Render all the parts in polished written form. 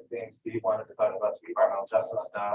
things Steve wanted to talk about, some environmental justice stuff.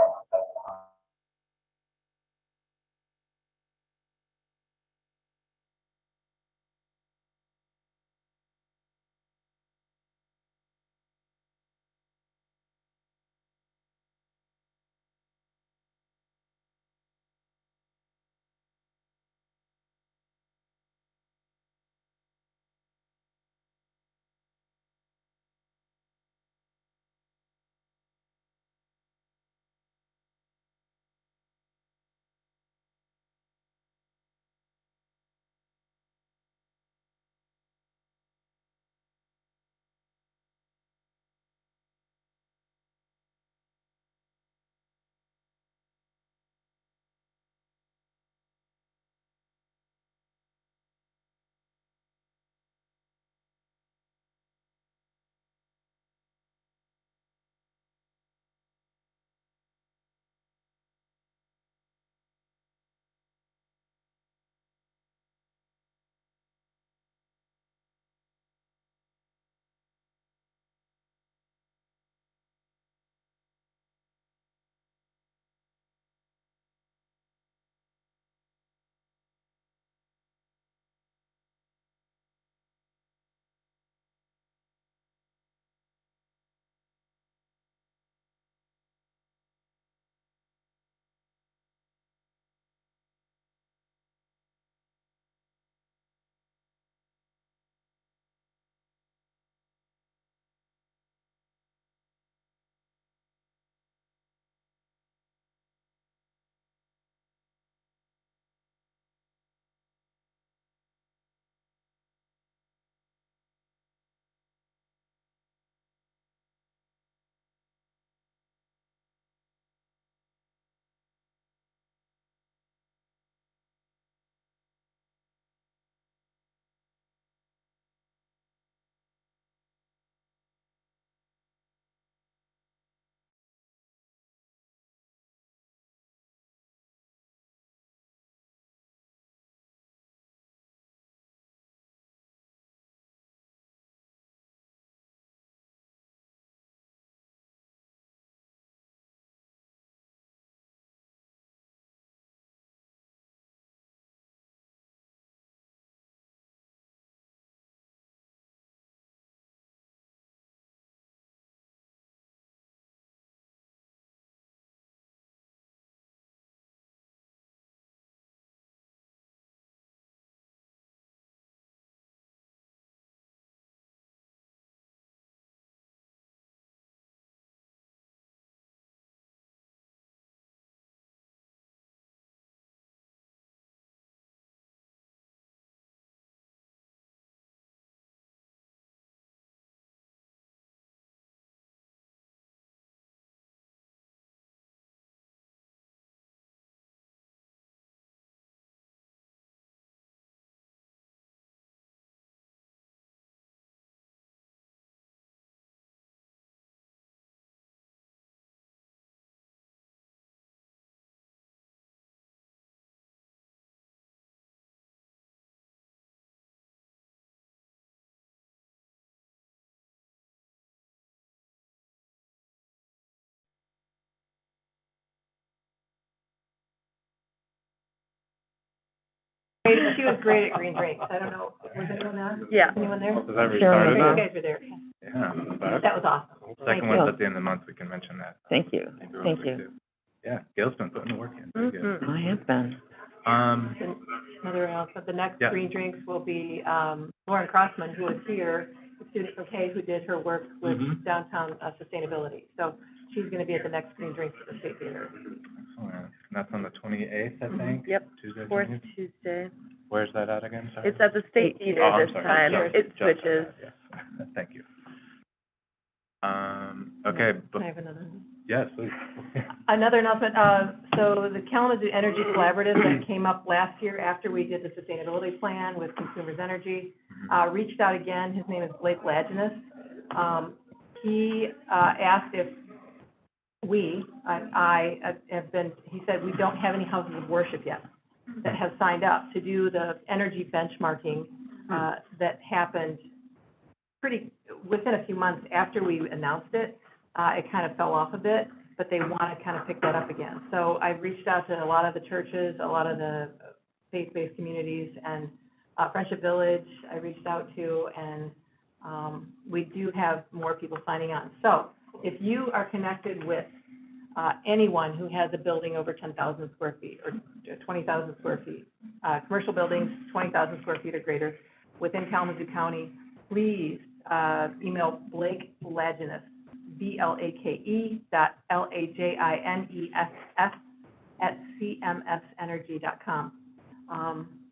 She was great at green drinks. I don't know, was anyone there? Yeah. Anyone there? Does that Sure. restarted You now? guys were there. Yeah, that's That was awesome. second you. one's at the end of the month, we can mention that. Thank you, Maybe real thank quick, you. too. Yeah, Gail's been putting the work in, very good. I have been. Another announcement, the next Yeah. green drinks will be, Lauren Crossman, who was here, a student from K, who did her work with Mhm. downtown sustainability. So she's gonna be at the next green drinks at the State Theater. Excellent. And that's on the 28th, I Mhm. think? Yep, Tuesday, fourth 28th? Tuesday. Where's that at again, sorry? It's at the State Theater Oh, I'm this sorry. time. Just- It Just switches. that, yes. Thank you. Okay, I have another one. yes, please. Another announcement, so the Kalamazoo Energy Collaborative that came up last year after we did the sustainability plan with Consumers Energy, reached out again. His name is Blake Lajeunesse. He asked if I have been, he said, we don't have any houses of worship yet that have signed up to do the energy benchmarking that happened within a few months after we announced it. It kind of fell off a bit, but they want to kind of pick that up again. So I've reached out to a lot of the churches, a lot of the faith-based communities, and Friendship Village I reached out to, and we do have more people signing on. So if you are connected with anyone who has a building over 10,000 square feet or 20,000 square feet, commercial buildings, 20,000 square feet or greater within Kalamazoo County, please email Blake Lajeunesse, BLAKE.LAJINESS @cmsenergy.com.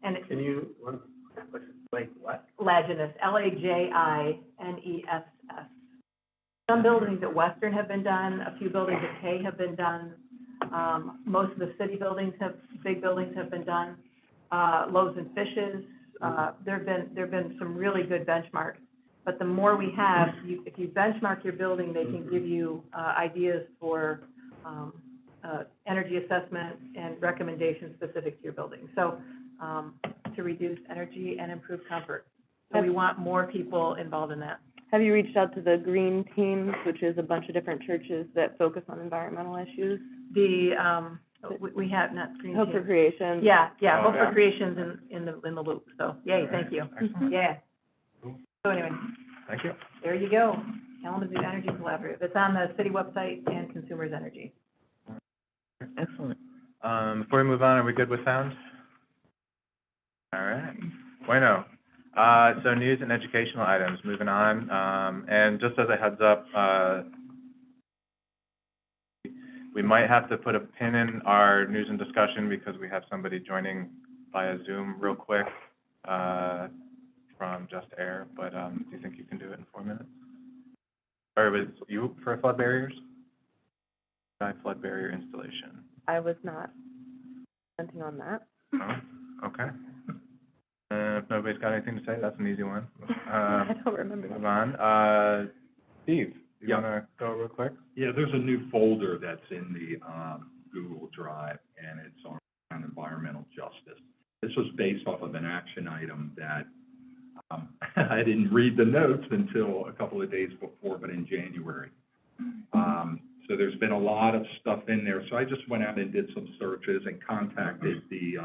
And it, Can you, what's like, what? Lajeunesse, LAJINESS. Some buildings at Western have been done, a few buildings at Hay have been done. Most of the city buildings big buildings have been done. Loaves and Fishes, there've been some really good benchmarks. But the more we have, if you benchmark your building, they can give you, ideas for, energy assessment and recommendations specific to your building. So, to reduce energy and improve comfort. So we want more people involved in that. Have you reached out to the Green Teams, which is a bunch of different churches that focus on environmental issues? We have, not Green Hope for Team. Creation. Yeah, Oh, Hope yeah. for Creation's in the loop, so, yay, thank you. Excellent. Yeah. Cool. So anyway, Thank you. there you go, Kalamazoo Energy Collaborative. It's on the city website and Consumers Energy. Excellent. Before we move on, are we good with sound? All right. Bueno. So news and educational items, moving on. And just as a heads up, we might have to put a pin in our news and discussion because we have somebody joining via Zoom real quick, from Just Air, but, do you think you can do it in 4 minutes? Or was you for flood barriers? Flood barrier installation. I was not commenting on that. Oh, okay. If nobody's got anything to say, that's an easy one. I don't remember Move that. on. Steve, you Yeah. wanna go real quick? Yeah, there's a new folder that's in the Google Drive, and it's on environmental justice. This was based off of an action item that I didn't read the notes until a couple of days before, but in January. So there's been a lot of stuff in there. So I just went out and did some searches and contacted the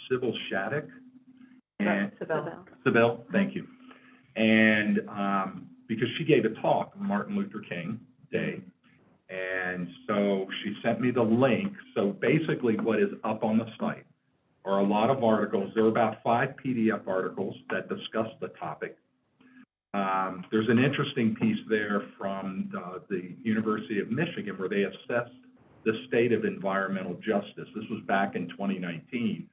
Sybil Shattuck. And Sybil, thank you. And because she gave a talk on Martin Luther King Day, and so she sent me the link. So basically what is up on the site are a lot of articles. There are about 5 PDF articles that discuss the topic. There's an interesting piece there from the University of Michigan where they assessed the state of environmental justice. This was back in 2019.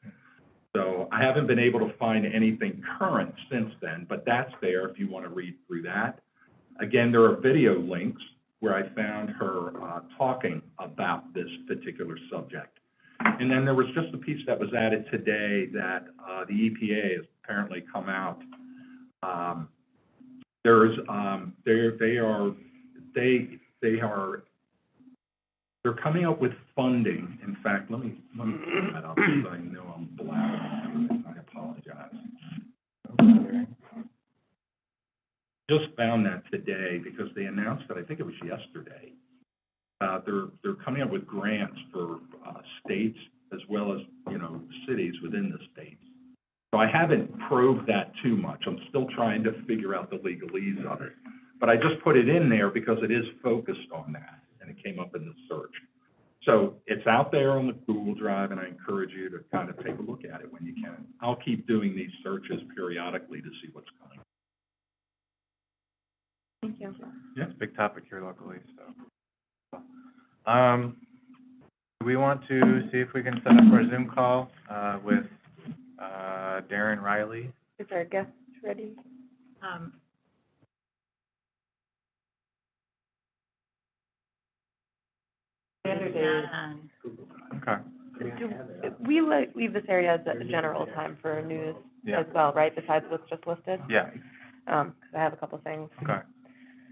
So I haven't been able to find anything current since then, but that's there if you want to read through that. Again, there are video links where I found her talking about this particular subject. And then there was just a piece that was added today that the EPA has apparently come out. They're coming up with funding. In fact, let me pull that up because I know I'm blabbing. I apologize. Just found that today because they announced that, I think it was yesterday. They're coming up with grants for states as well as, cities within the states. So I haven't probed that too much. I'm still trying to figure out the legalese of it. But I just put it in there because it is focused on that, and it came up in the search. So it's out there on the Google Drive, and I encourage you to kind of take a look at it when you can. I'll keep doing these searches periodically to see what's coming. Thank you. Yeah, it's a big topic here locally, so. Do we want to see if we can set up our Zoom call, with, Darren Riley? Is our guest ready? Okay. We leave this area as a general time for news Yeah. as well, right, besides what's just listed? Yeah, 'Cause I have a couple things. okay.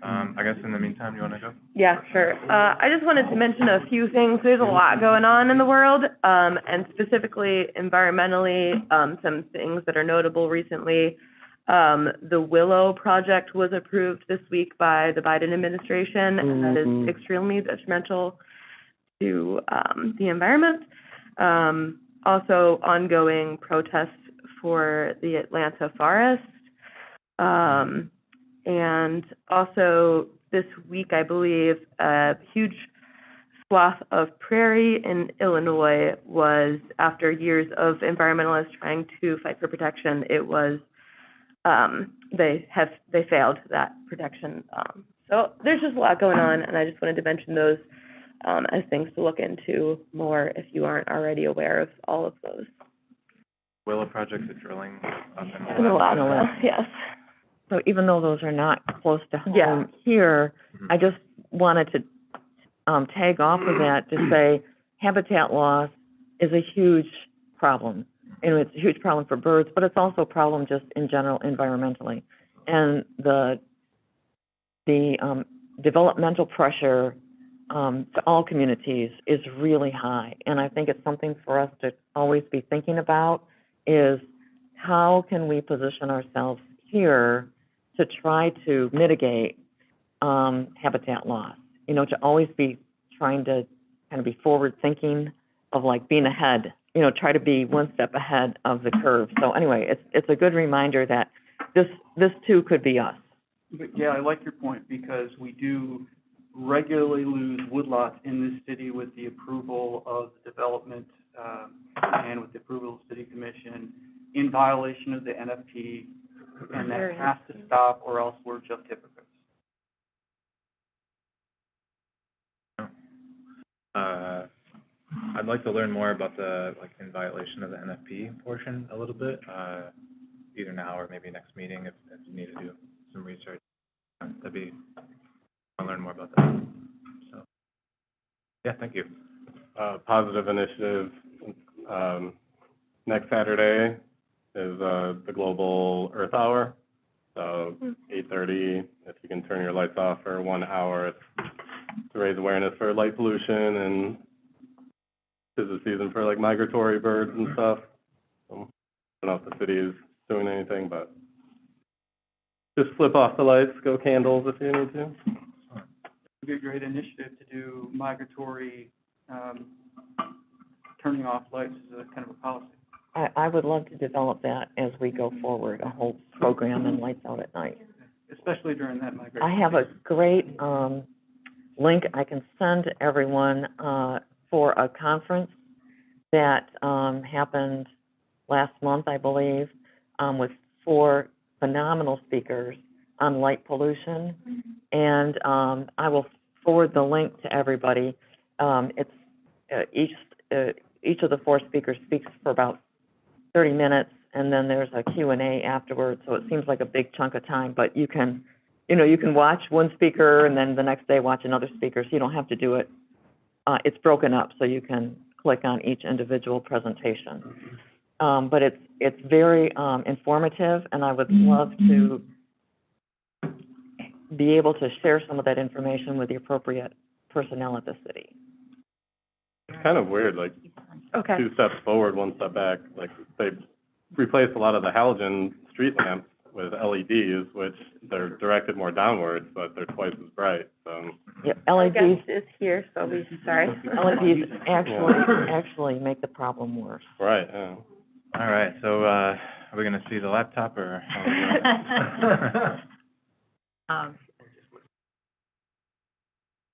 I guess in the meantime, you wanna go? Yeah, sure. I just wanted to mention a few things. There's a lot going on in the world, and specifically environmentally, some things that are notable recently. The Willow project was approved this week by the Biden administration, and that is extremely detrimental to, the environment. Also ongoing protests for the Atlanta forest. And also this week, I believe, a huge swath of prairie in Illinois was, after years of environmentalists trying to fight for protection, it was, they failed that protection. So there's just a lot going on, and I just wanted to mention those as things to look into more if you aren't already aware of all of those. Willow projects are drilling up in In Alaska, Alaska. yes. So even though those are not close to Yeah. home here, Mhm. I just wanted to, tag off of that to say habitat loss is a huge problem. And it's a huge problem for birds, but it's also a problem just in general environmentally. And the developmental pressure, to all communities is really high. And I think it's something for us to always be thinking about is how can we position ourselves here to try to mitigate, habitat loss? You know, to always be trying to kind of be forward thinking of like being ahead, you know, try to be one step ahead of the curve. So anyway, it's a good reminder that this too could be us. But yeah, I like your point, because we do regularly lose woodlots in this city with the approval of the development, and with the approval of the city commission in violation of the NFP, and that has to stop, or else we're just hypocrites. I'd like to learn more about the, like, in violation of the NFP portion a little bit, either now or maybe next meeting if you need to do some research. That'd be, I'll learn more about that. So, yeah, thank you. Positive initiative. Next Saturday is the Global Earth Hour. So 8:30, if you can turn your lights off for 1 hour, it's to raise awareness for light pollution, and it's the season for like migratory birds and stuff. So, I don't know if the city is doing anything, but just flip off the lights, go candles if you need to. It'd be a great initiative to do migratory, turning off lights as a kind of a policy. I would love to develop that as we go forward, a whole program and lights out at night. Especially during that migration. I have a great, link I can send to everyone, for a conference that, happened last month, I believe, with 4 phenomenal speakers on light pollution. And, I will forward the link to everybody. It's, each of the 4 speakers speaks for about 30 minutes, and then there's a Q&A afterwards, so it seems like a big chunk of time, but you can, you know, you can watch one speaker and then the next day watch another speaker, so you don't have to do it. It's broken up, so you can click on each individual presentation. But it's very, informative, and I would love to be able to share some of that information with the appropriate personnel at the city. It's kind of weird, like Okay. 2 steps forward, 1 step back. Like they replaced a lot of the halogen street lamps with LEDs, which they're directed more downwards, but they're twice as bright. So Yeah, Our LEDs, guest is here, so we, sorry. LEDs actually make the problem worse. right, yeah. All right, so, are we gonna see the laptop, or how are we doing?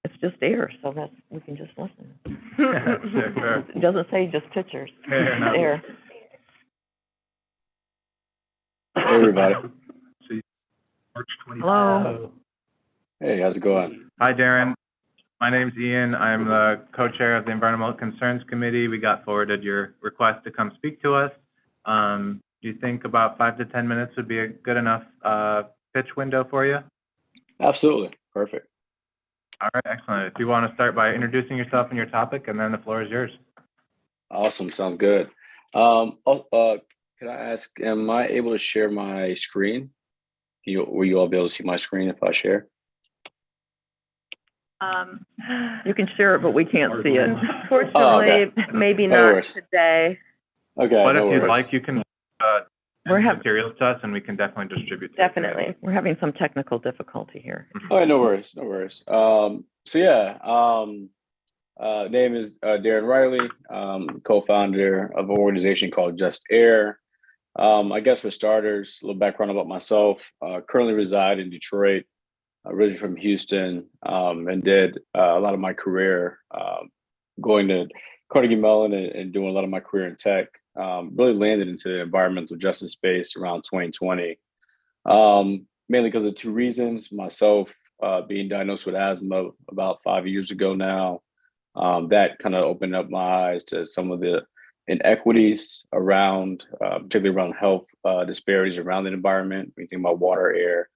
It's just air, so that's, we can just listen. Sure. It doesn't say just pictures, Fair enough. it's air. Hey, everybody. March 25th. Hello. Hey, how's it going? Hi, Darren. My name's Ian. I'm the co-chair of the Environmental Concerns Committee. We got forwarded your request to come speak to us. Do you think about 5 to 10 minutes would be a good enough, pitch window for you? Absolutely. Perfect. All right, excellent. If you want to start by introducing yourself and your topic, and then the floor is yours. Awesome. Sounds good. Can I ask, am I able to share my screen? Will you all be able to see my screen if I share? You can share it, but we can't see it. Fortunately, maybe No not worries. today. Okay. But no if you'd worries. like, you can, We're and hav- materials to us, and we can definitely distribute. to the Definitely. We're having some technical difficulty here. committee. All right, no worries, no worries. So yeah, name is Darren Riley, co-founder of an organization called Just Air. I guess for starters, a little background about myself. Currently reside in Detroit, originally from Houston, and did a lot of my career going to Carnegie Mellon and doing a lot of my career in tech. Really landed into the environmental justice space around 2020, mainly because of two reasons. Myself being diagnosed with asthma about 5 years ago now, that kind of opened up my eyes to some of the inequities around, particularly around health disparities around the environment. When you think about water, air,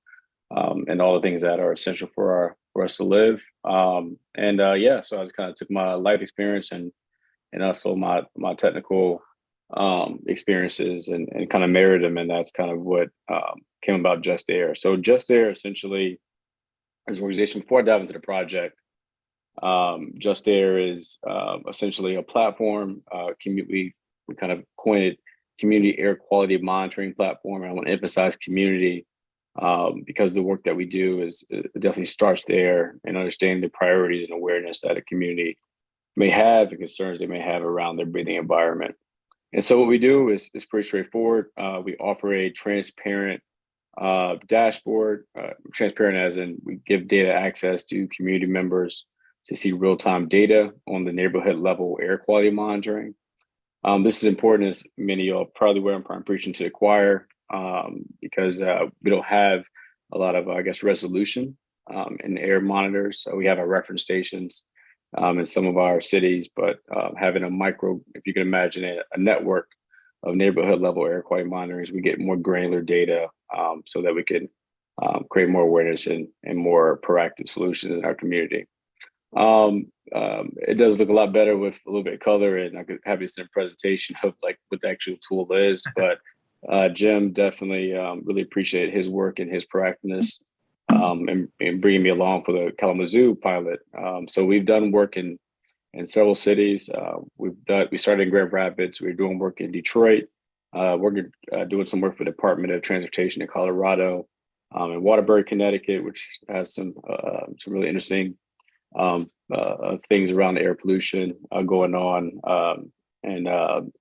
and all the things that are essential for us to live. Yeah, so I just kind of took my life experience and also my technical experiences and kind of married them, and that's kind of what came about Just Air. So Just Air essentially is an organization. Before I dive into the project, Just Air is essentially a platform. We kind of coined it community air quality monitoring platform. And I want to emphasize community because the work that we do is it definitely starts there and understanding the priorities and awareness that a community may have and concerns they may have around their breathing environment. And so what we do is pretty straightforward. We offer a transparent dashboard, transparent as in we give data access to community members to see real-time data on the neighborhood level air quality monitoring. This is important, as many of you are probably aware, I'm preaching to the choir, because we don't have a lot of, I guess, resolution in air monitors. So we have our reference stations in some of our cities, but having a micro, if you can imagine it, a network of neighborhood level air quality monitors, we get more granular data so that we can create more awareness and more proactive solutions in our community. It does look a lot better with a little bit of color, and I could have you send a presentation of like what the actual tool is, but Jim definitely really appreciate his work and his proactiveness and bringing me along for the Kalamazoo pilot. So we've done work in several cities. We started in Grand Rapids. We're doing work in Detroit. We're doing some work for the Department of Transportation in Colorado, in Waterbury, Connecticut, which has some really interesting things around air pollution going on, and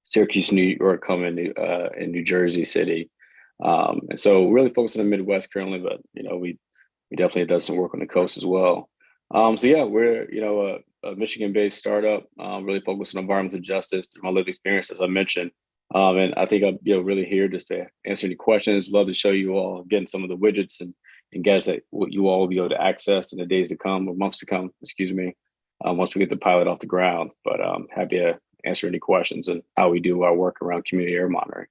Syracuse, New York, coming in New Jersey City. And so we're really focused on the Midwest currently, but we definitely done some work on the coast as well. So yeah, we're a Michigan-based startup, really focused on environmental justice through my lived experience, as I mentioned. And I think I'm really here just to answer any questions. Love to show you all again some of the widgets and gadgets that what you all will be able to access in the days to come or months to come. Excuse me. Once we get the pilot off the ground, but happy to answer any questions and how we do our work around community air monitoring.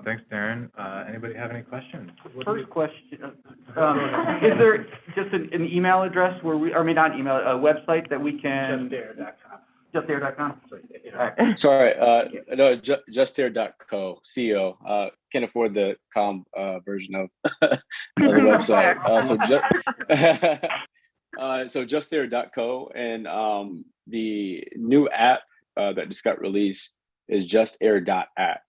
Thanks, Darren. Anybody have any questions? First question, is there just an email address where not email, a website that we can? Justair.com. Sorry, no, justair.co, CO. Can't afford the com version of the website. So justair.co, and the new app that just got released is justair.app.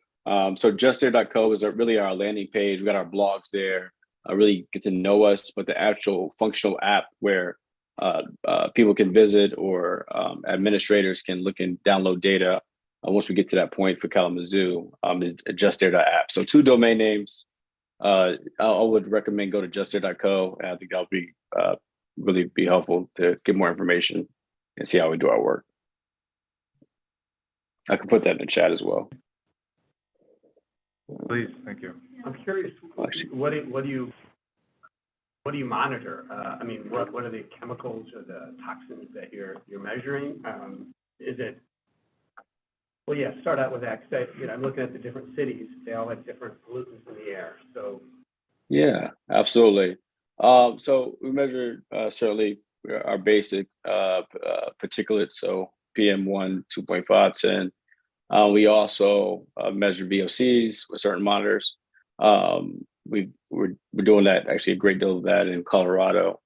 So justair.co is really our landing page. We got our blogs there, really get to know us, but the actual functional app where people can visit or administrators can look and download data once we get to that point for Kalamazoo is justair.app. So 2 domain names. I would recommend go to justair.co, and I think that'll be really be helpful to get more information and see how we do our work. I can put that in the chat as well. Please, thank you. I'm curious, what do you monitor? I mean, what are the chemicals or the toxins that you're measuring? Is it? Well, yeah. Start out with that. Cause I'm looking at the different cities. They all have different pollutants in the air. So. Yeah, absolutely. So we measure certainly our basic particulates, so PM1, 2.5, 10. We also measure VOCs with certain monitors. We're doing that, actually a great deal of that in Colorado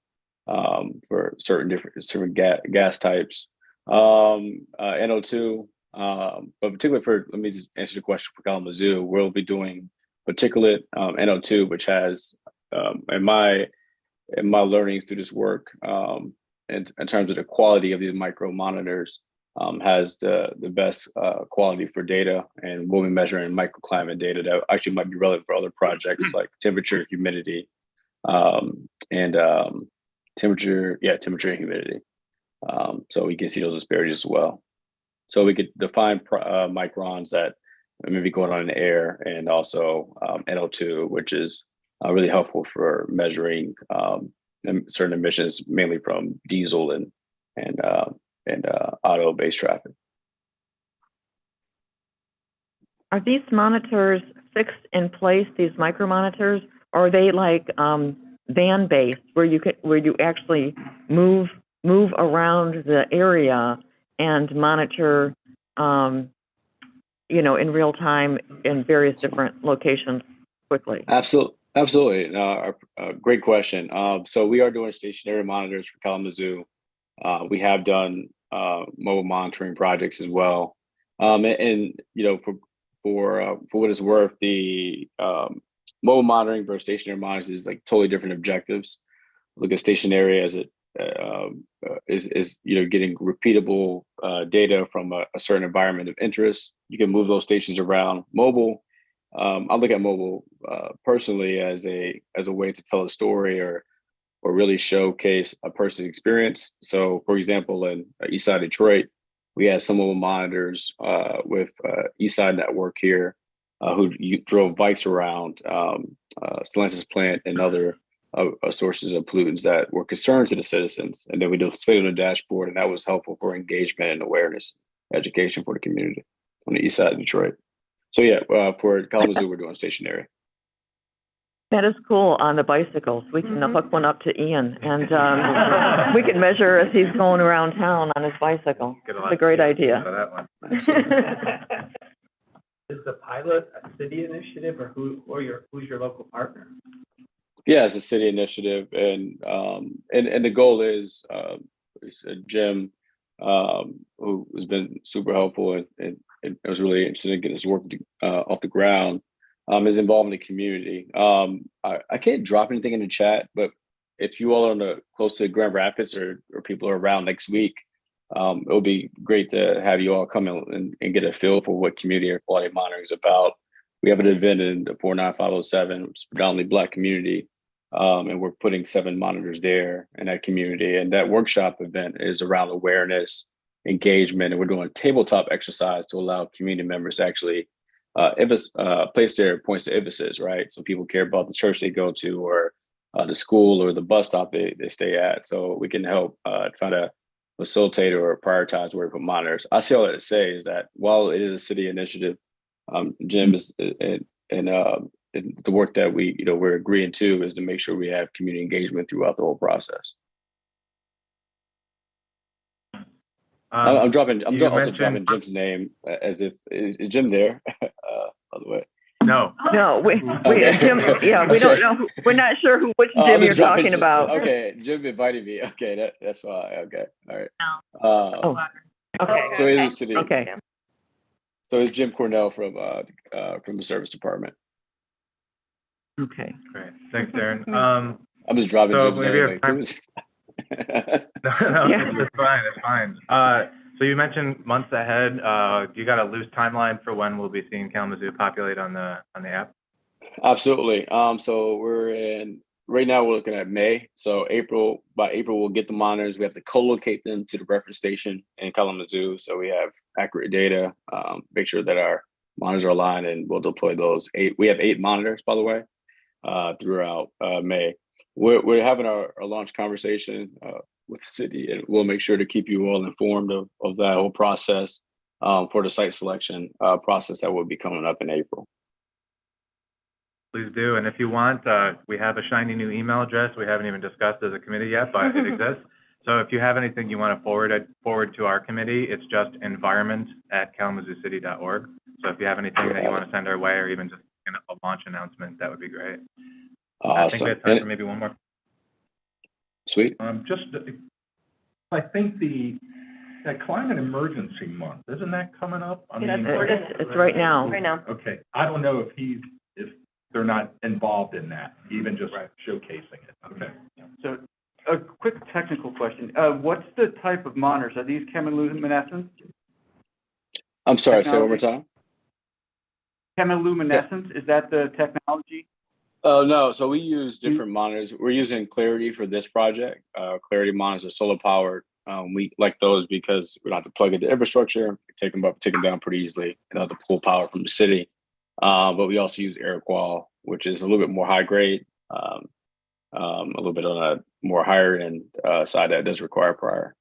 for certain gas types. NO2, But particularly let me just answer the question for Kalamazoo, we'll be doing particulate NO2, which has, in my learnings through this work, in terms of the quality of these micro monitors, has the best quality for data, and we'll be measuring microclimate data that actually might be relevant for other projects like temperature, humidity, and temperature and humidity. So we can see those disparities as well. So we could define microns that maybe going on in the air, and also NO2, which is really helpful for measuring certain emissions, mainly from diesel and auto-based traffic. Are these monitors fixed in place, these micro monitors, or are they like van-based, where you actually move around the area and monitor, in real time in various different locations quickly? Absolutely. Great question. So we are doing stationary monitors for Kalamazoo. We have done mobile monitoring projects as well. And for what it's worth, the mobile monitoring versus stationary monitors is like totally different objectives. Look at stationary as it is getting repeatable data from a certain environment of interest. You can move those stations around. Mobile, I look at mobile personally as a way to tell a story or really showcase a person's experience. So, for example, in Eastside Detroit, we had some mobile monitors with Eastside Network here who drove bikes around Stellantis plant and other sources of pollutants that were concerns to the citizens. And then we displayed on the dashboard, and that was helpful for engagement and awareness, education for the community on the east side of Detroit. So yeah, for Kalamazoo, we're doing stationary. That is cool on the bicycles. We can hook one up to Ian, and we can measure as he's going around town on his bicycle. It's a great idea. Is the pilot a city initiative, or who's your local partner? Yeah, it's a city initiative, and the goal is Jim, who has been super helpful and I was really interested in getting this work off the ground, is involved in the community. I can't drop anything in the chat, but if you all are close to Grand Rapids or people are around next week, it'll be great to have you all come in and get a feel for what community air quality monitoring is about. We have an event in the 49507, which is predominantly Black community, and we're putting 7 monitors there in that community. And that workshop event is around awareness, engagement, and we're doing a tabletop exercise to allow community members to actually place their points of emphasis, right? So people care about the church they go to, or the school, or the bus stop they stay at. So we can help try to facilitate or prioritize where we put monitors. I see all that to say is that while it is a city initiative, Jim is and the work that we're agreeing to is to make sure we have community engagement throughout the whole process. I'm also dropping Jim's name as if is Jim there? By the way. No, Okay. Jim. Yeah, we don't know. We're not sure which Jim you're talking about. Okay, Jim invited me. Okay, that's why. Okay, all right. Okay. So it is city. Okay. So it's Jim Cornell from the service department. Okay. Great. Thanks, Darren. I'm just dropping so Jim's maybe name. It's fine. So you mentioned months ahead. You got a loose timeline for when we'll be seeing Kalamazoo populate on the app? Absolutely. So right now we're looking at May. So by April we'll get the monitors. We have to co-locate them to the reference station in Kalamazoo, so we have accurate data. Make sure that our monitors are aligned, and we'll deploy those. We have 8 monitors, by the way, throughout May. We're having our launch conversation with the city, and we'll make sure to keep you all informed of that whole process for the site selection process that will be coming up in April. Please do. And if you want, we have a shiny new email address we haven't even discussed as a committee yet, but it exists. So if you have anything you want to forward to our committee, it's just environment@kalamazooCity.org. So if you have anything that you want to send our way, or even just a launch announcement, that would be great. Awesome. I think we have time for maybe one more. Sweet. I think that climate emergency month, isn't that coming up? I mean, It's right now. Right now. okay, I don't know if they're not involved in that, even just showcasing it, okay? So, a quick technical question. What's the type of monitors? Are these chemiluminescence? I'm sorry, say it one more Technology? time. Chemiluminescence, is that the technology? Oh, no, so we use different monitors. We're using Clarity for this project. Clarity monitors are solar powered. We like those because we don't have to plug into infrastructure, take them up, take them down pretty easily, and have to pull power from the city. But we also use AirQual, which is a little bit more high grade, a little bit on a more higher end side that does require prior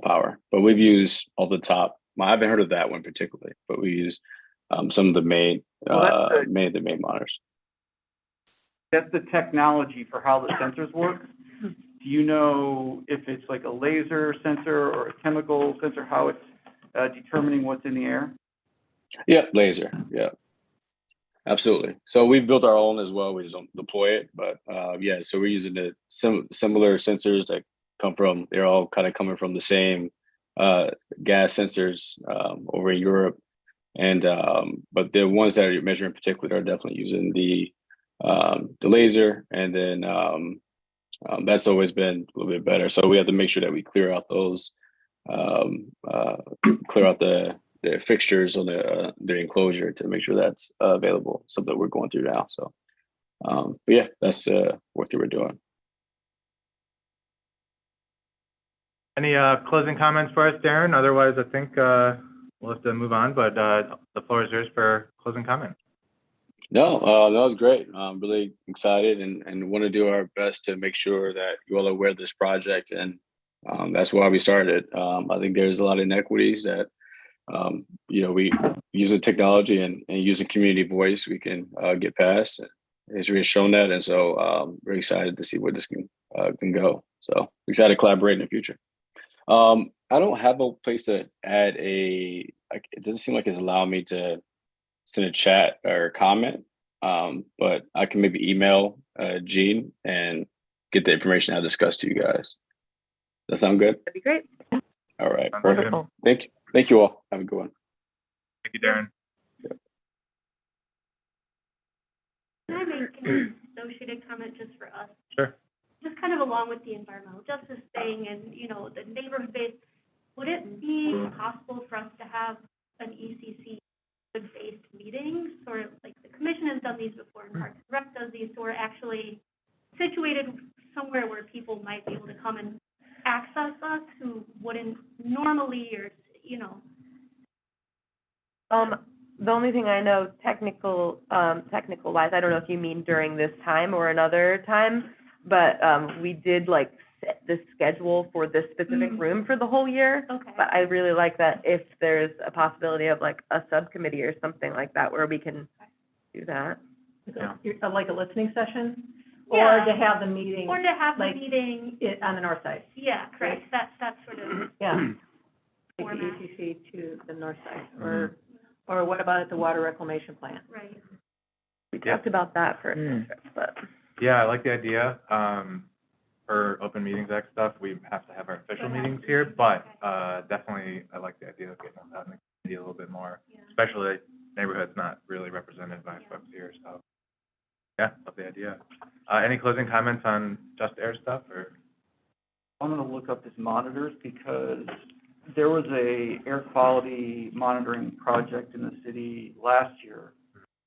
power. But we've used all the top. I haven't heard of that one particularly, but we use some of the main main monitors. That's the technology for how the sensors work. Do you know if it's like a laser sensor or a chemical sensor, how it's determining what's in the air? Yeah, laser. Yeah, absolutely. So we've built our own as well. We just don't deploy it, but yeah. So we're using the similar sensors that come from. They're all kind of coming from the same gas sensors over in Europe, and but the ones that are measuring in particular are definitely using the laser, and then that's always been a little bit better. So we have to make sure that we clear out those, clear out the fixtures on the enclosure to make sure that's available. Something we're going through now. So, but yeah, that's what they were doing. Any closing comments for us, Darren? Otherwise, I think we'll have to move on, but the floor is yours for closing comments. No, that was great. I'm really excited and want to do our best to make sure that you all are aware of this project. And that's why we started. I think there's a lot of inequities that, we using technology and using community voice, we can get past. History has shown that. And so we're excited to see where this can go. So excited to collaborate in the future. I don't have a place to add it doesn't seem like it's allowing me to send a chat or comment, but I can maybe email Gene and get the information I discussed to you guys. Does that sound good? That'd be great. All right, perfect. Wonderful. Thank you all. Have a good one. Thank you, Darren. Can I make an associated comment just for us? Sure. Just kind of along with the environmental justice thing and, the neighborhood-based, would it be possible for us to have an ECC based meetings, sort of like the commission has done these before and Parks and Rec does these, so we're actually situated somewhere where people might be able to come and access us who wouldn't normally, or, The only thing I know, technical wise, I don't know if you mean during this time or another time, but we did set the schedule for this specific room for the whole year. Okay. But I really like that if there's a possibility of a subcommittee or something like that where we can do that. Yeah. Like a listening session? Yeah. Or to have the meeting Or to have the like- meeting, on the north side? yeah, correct, that sort of, Yeah. Take the Format. ECC to the north side, or what about at the water reclamation plant? right. We talked about that for a Mm. trip, but. Yeah, I like the idea. For Open Meetings Act stuff, we have to have our official meetings here, but definitely I like the idea of getting us out in the community a little bit more, Yeah. especially neighborhoods not really represented by folks here, so. Yeah, love the idea. Any closing comments on Just Air stuff, or? I'm gonna look up his monitors because there was a air quality monitoring project in the city last year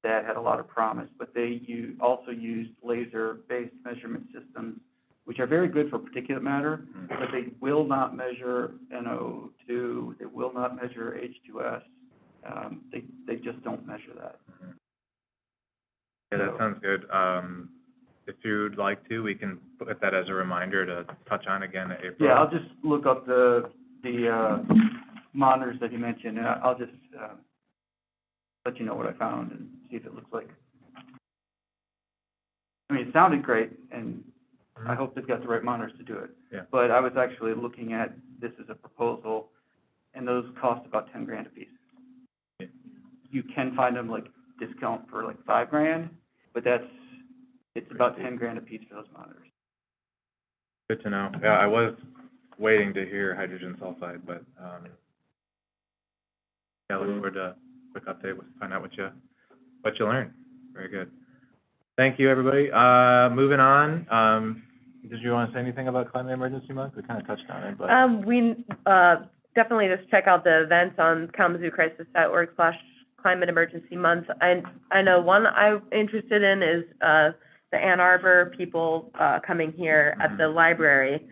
that had a lot of promise, but they also used laser-based measurement systems, which are very good for particulate matter, but they will not measure NO2, they will not measure H2S. They just don't measure that. Yeah, that sounds good. If you'd like to, we can put that as a reminder to touch on again in April. Yeah, I'll just look up the monitors that you mentioned, and I'll just let you know what I found and see if it looks like. I mean, it sounded great, and I hope they've got the right monitors to do it. Yeah. But I was actually looking at this as a proposal, and those cost about $10,000 a piece. Yeah. You can find them discount for $5,000, but it's about $10,000 a piece for those monitors. Good to know. Yeah, I was waiting to hear hydrogen sulfide, but, yeah, look forward to a quick update, find out what you learned. Very good. Thank you, everybody. Moving on, did you want to say anything about Climate Emergency Month? We kind of touched on it, but. We, definitely just check out the events on kalamazoocrisis.org/climate emergency month. I know one I'm interested in is, the Ann Arbor people, coming here at the library.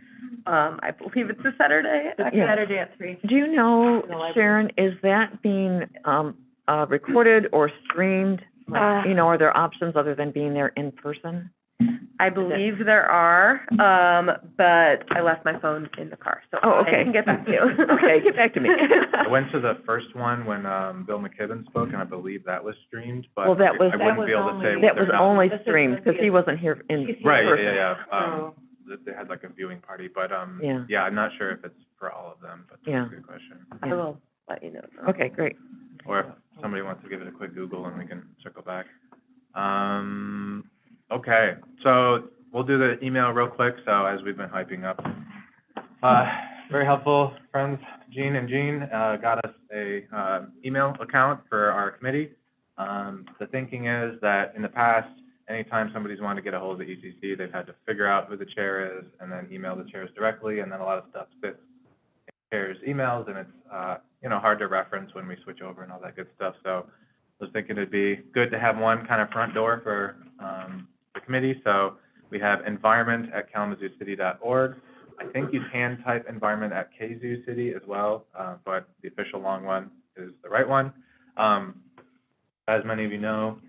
I believe it's a Saturday. Yeah. Saturday at 3. Do you know, In the library. Sharon, is that being, recorded or streamed? Like, are there options other than being there in person? I believe there are, but I left my phone in the car, so Oh, okay. I can get back to you. Okay, get back to me. I went to the first one when, Bill McKibben spoke, and I believe that was streamed, but Well, that was- I wouldn't be able to say That That whether was or not. only This is streamed, because he wasn't here in She's here. Right, person. yeah. So- They had like a viewing party, but, Yeah. yeah, I'm not sure if it's for all of them, but Yeah. that's a good question. I will let you know. Okay, great. Or if somebody wants to give it a quick Google and we can circle back. Okay, so we'll do the email real quick, so as we've been hyping up. Very helpful, friends, Jean and Jean, got us a, email account for our committee. The thinking is that in the past, anytime somebody's wanted to get a hold of the ECC, they've had to figure out who the chair is and then email the chairs directly, and then a lot of stuff sits in chairs' emails, and it's, hard to reference when we switch over and all that good stuff. So I was thinking it'd be good to have one kind of front door for, the committee. So we have environment@kalamazoocity.org. I think you can type environment@KZoo City as well, but the official long one is the right one. As many of you know,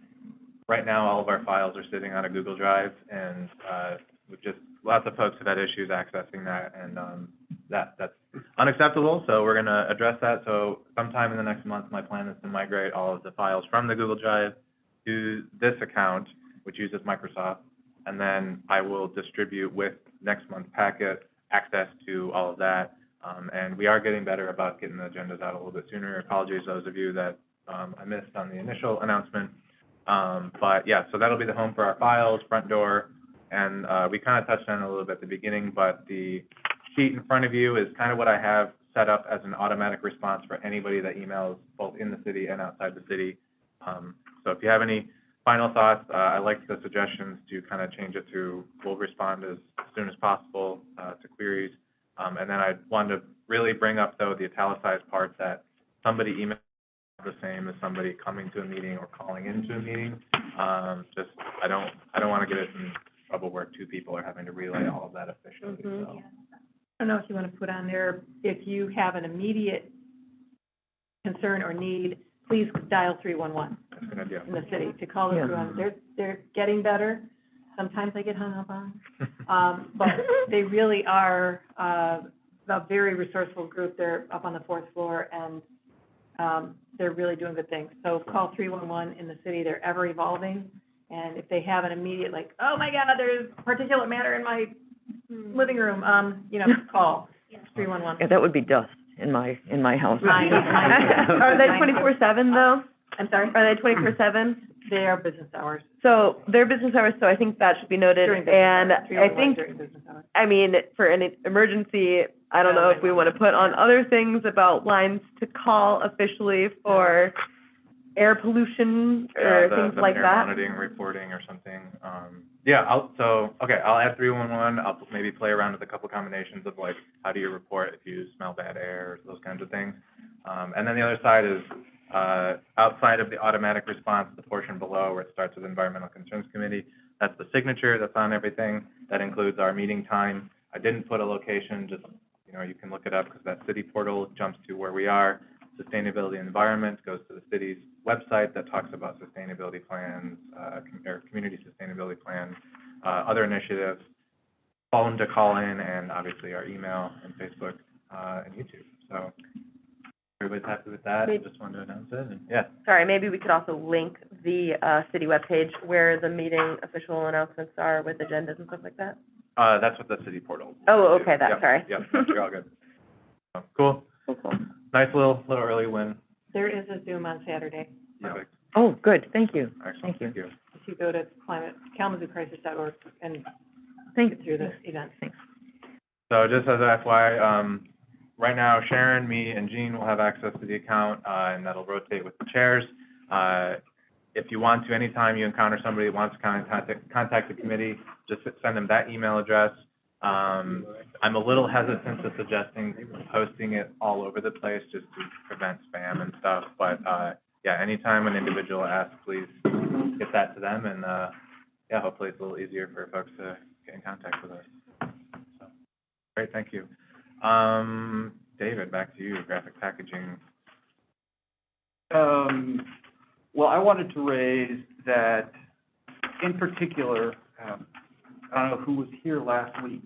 right now, all of our files are sitting on a Google Drive, and we've just, lots of folks have had issues accessing that, and that's unacceptable, so we're going to address that. So sometime in the next month, my plan is to migrate all of the files from the Google Drive to this account, which uses Microsoft, and then I will distribute with next month's packet access to all of that. And we are getting better about getting the agendas out a little bit sooner. Apologies to those of you that I missed on the initial announcement. But yeah, so that'll be the home for our files, front door, and we kind of touched on it a little bit at the beginning, but the sheet in front of you is kind of what I have set up as an automatic response for anybody that emails both in the city and outside the city. So if you have any final thoughts, I like the suggestions to kind of change it to, we'll respond as soon as possible to queries. And then I wanted to really bring up, though, the italicized part that somebody emailed the same as somebody coming to a meeting or calling into a meeting. Just, I don't want to get us in trouble where two people are having to relay all of that officially, so. I don't know if you want to put on there, if you have an immediate concern or need, please dial 311 That's a good idea. in the city to call the Yeah. 311. They're getting better. Sometimes they get hung up on. But they really are, a very resourceful group. They're up on the 4th floor, and, they're really doing good things. So call 311 in the city. They're ever evolving. And if they have an immediate, like, oh my God, there's particulate matter in my living room, call 311. Yeah, that would be dust in my house. Mine. Are they 24/7 though? I'm sorry? Are they 24/7? They are business hours. So they're business hours, so I think that should be noted. During business And hours. I 311 think, during business hours. I mean, for an emergency, I don't know if we want to put on other things about lines to call officially for air pollution or things like air that. monitoring, reporting or something. I'll add 311. I'll maybe play around with a couple combinations of like, how do you report if you smell bad air, those kinds of things. And then the other side is, outside of the automatic response, the portion below where it starts with Environmental Concerns Committee, that's the signature that's on everything. That includes our meeting time. I didn't put a location, just, you can look it up because that city portal jumps to where we are. Sustainability and Environment goes to the city's website that talks about sustainability plans, or community sustainability plans, other initiatives, phone to call in, and obviously our email and Facebook, and YouTube. So everybody's happy with that? I just wanted to announce it, and yeah. Sorry, maybe we could also link the city webpage where the meeting official announcements are with agendas and stuff like that. That's what the city portal. Oh, okay, Yep, sorry. Yep, you're all good. So, cool. Cool. Nice little early win. There is a Zoom on Saturday. Perfect. Oh, good, thank you. Excellent, Thank you. thank you. If you go to kalamazoocrisis.org and Thank get through the event. Thanks. So just as a FYI, right now Sharon, me, and Jean will have access to the account, and that'll rotate with the chairs. If you want to, anytime you encounter somebody that wants to contact the committee, just send them that email address. I'm a little hesitant to suggesting posting it all over the place just to prevent spam and stuff, but, yeah, anytime an individual asks, please get that to them, and, yeah, hopefully it's a little easier for folks to get in contact with us. So, great, thank you. David, back to you, graphic packaging. Well, I wanted to raise that, in particular, I don't know who was here last week,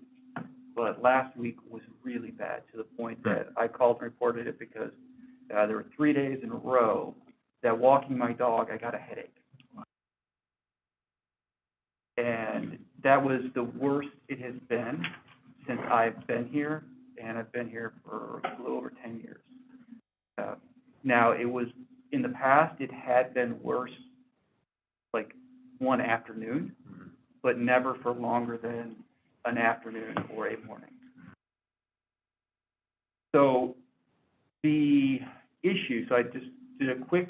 but last week was really bad to the point that I called and reported it because there were 3 days in a row that walking my dog, I got a headache. And that was the worst it has been since I've been here, and I've been here for a little over 10 years. Now, it was, in the past, it had been worse, like one afternoon, but never for longer than an afternoon or a morning. So the issue, so I just did a quick,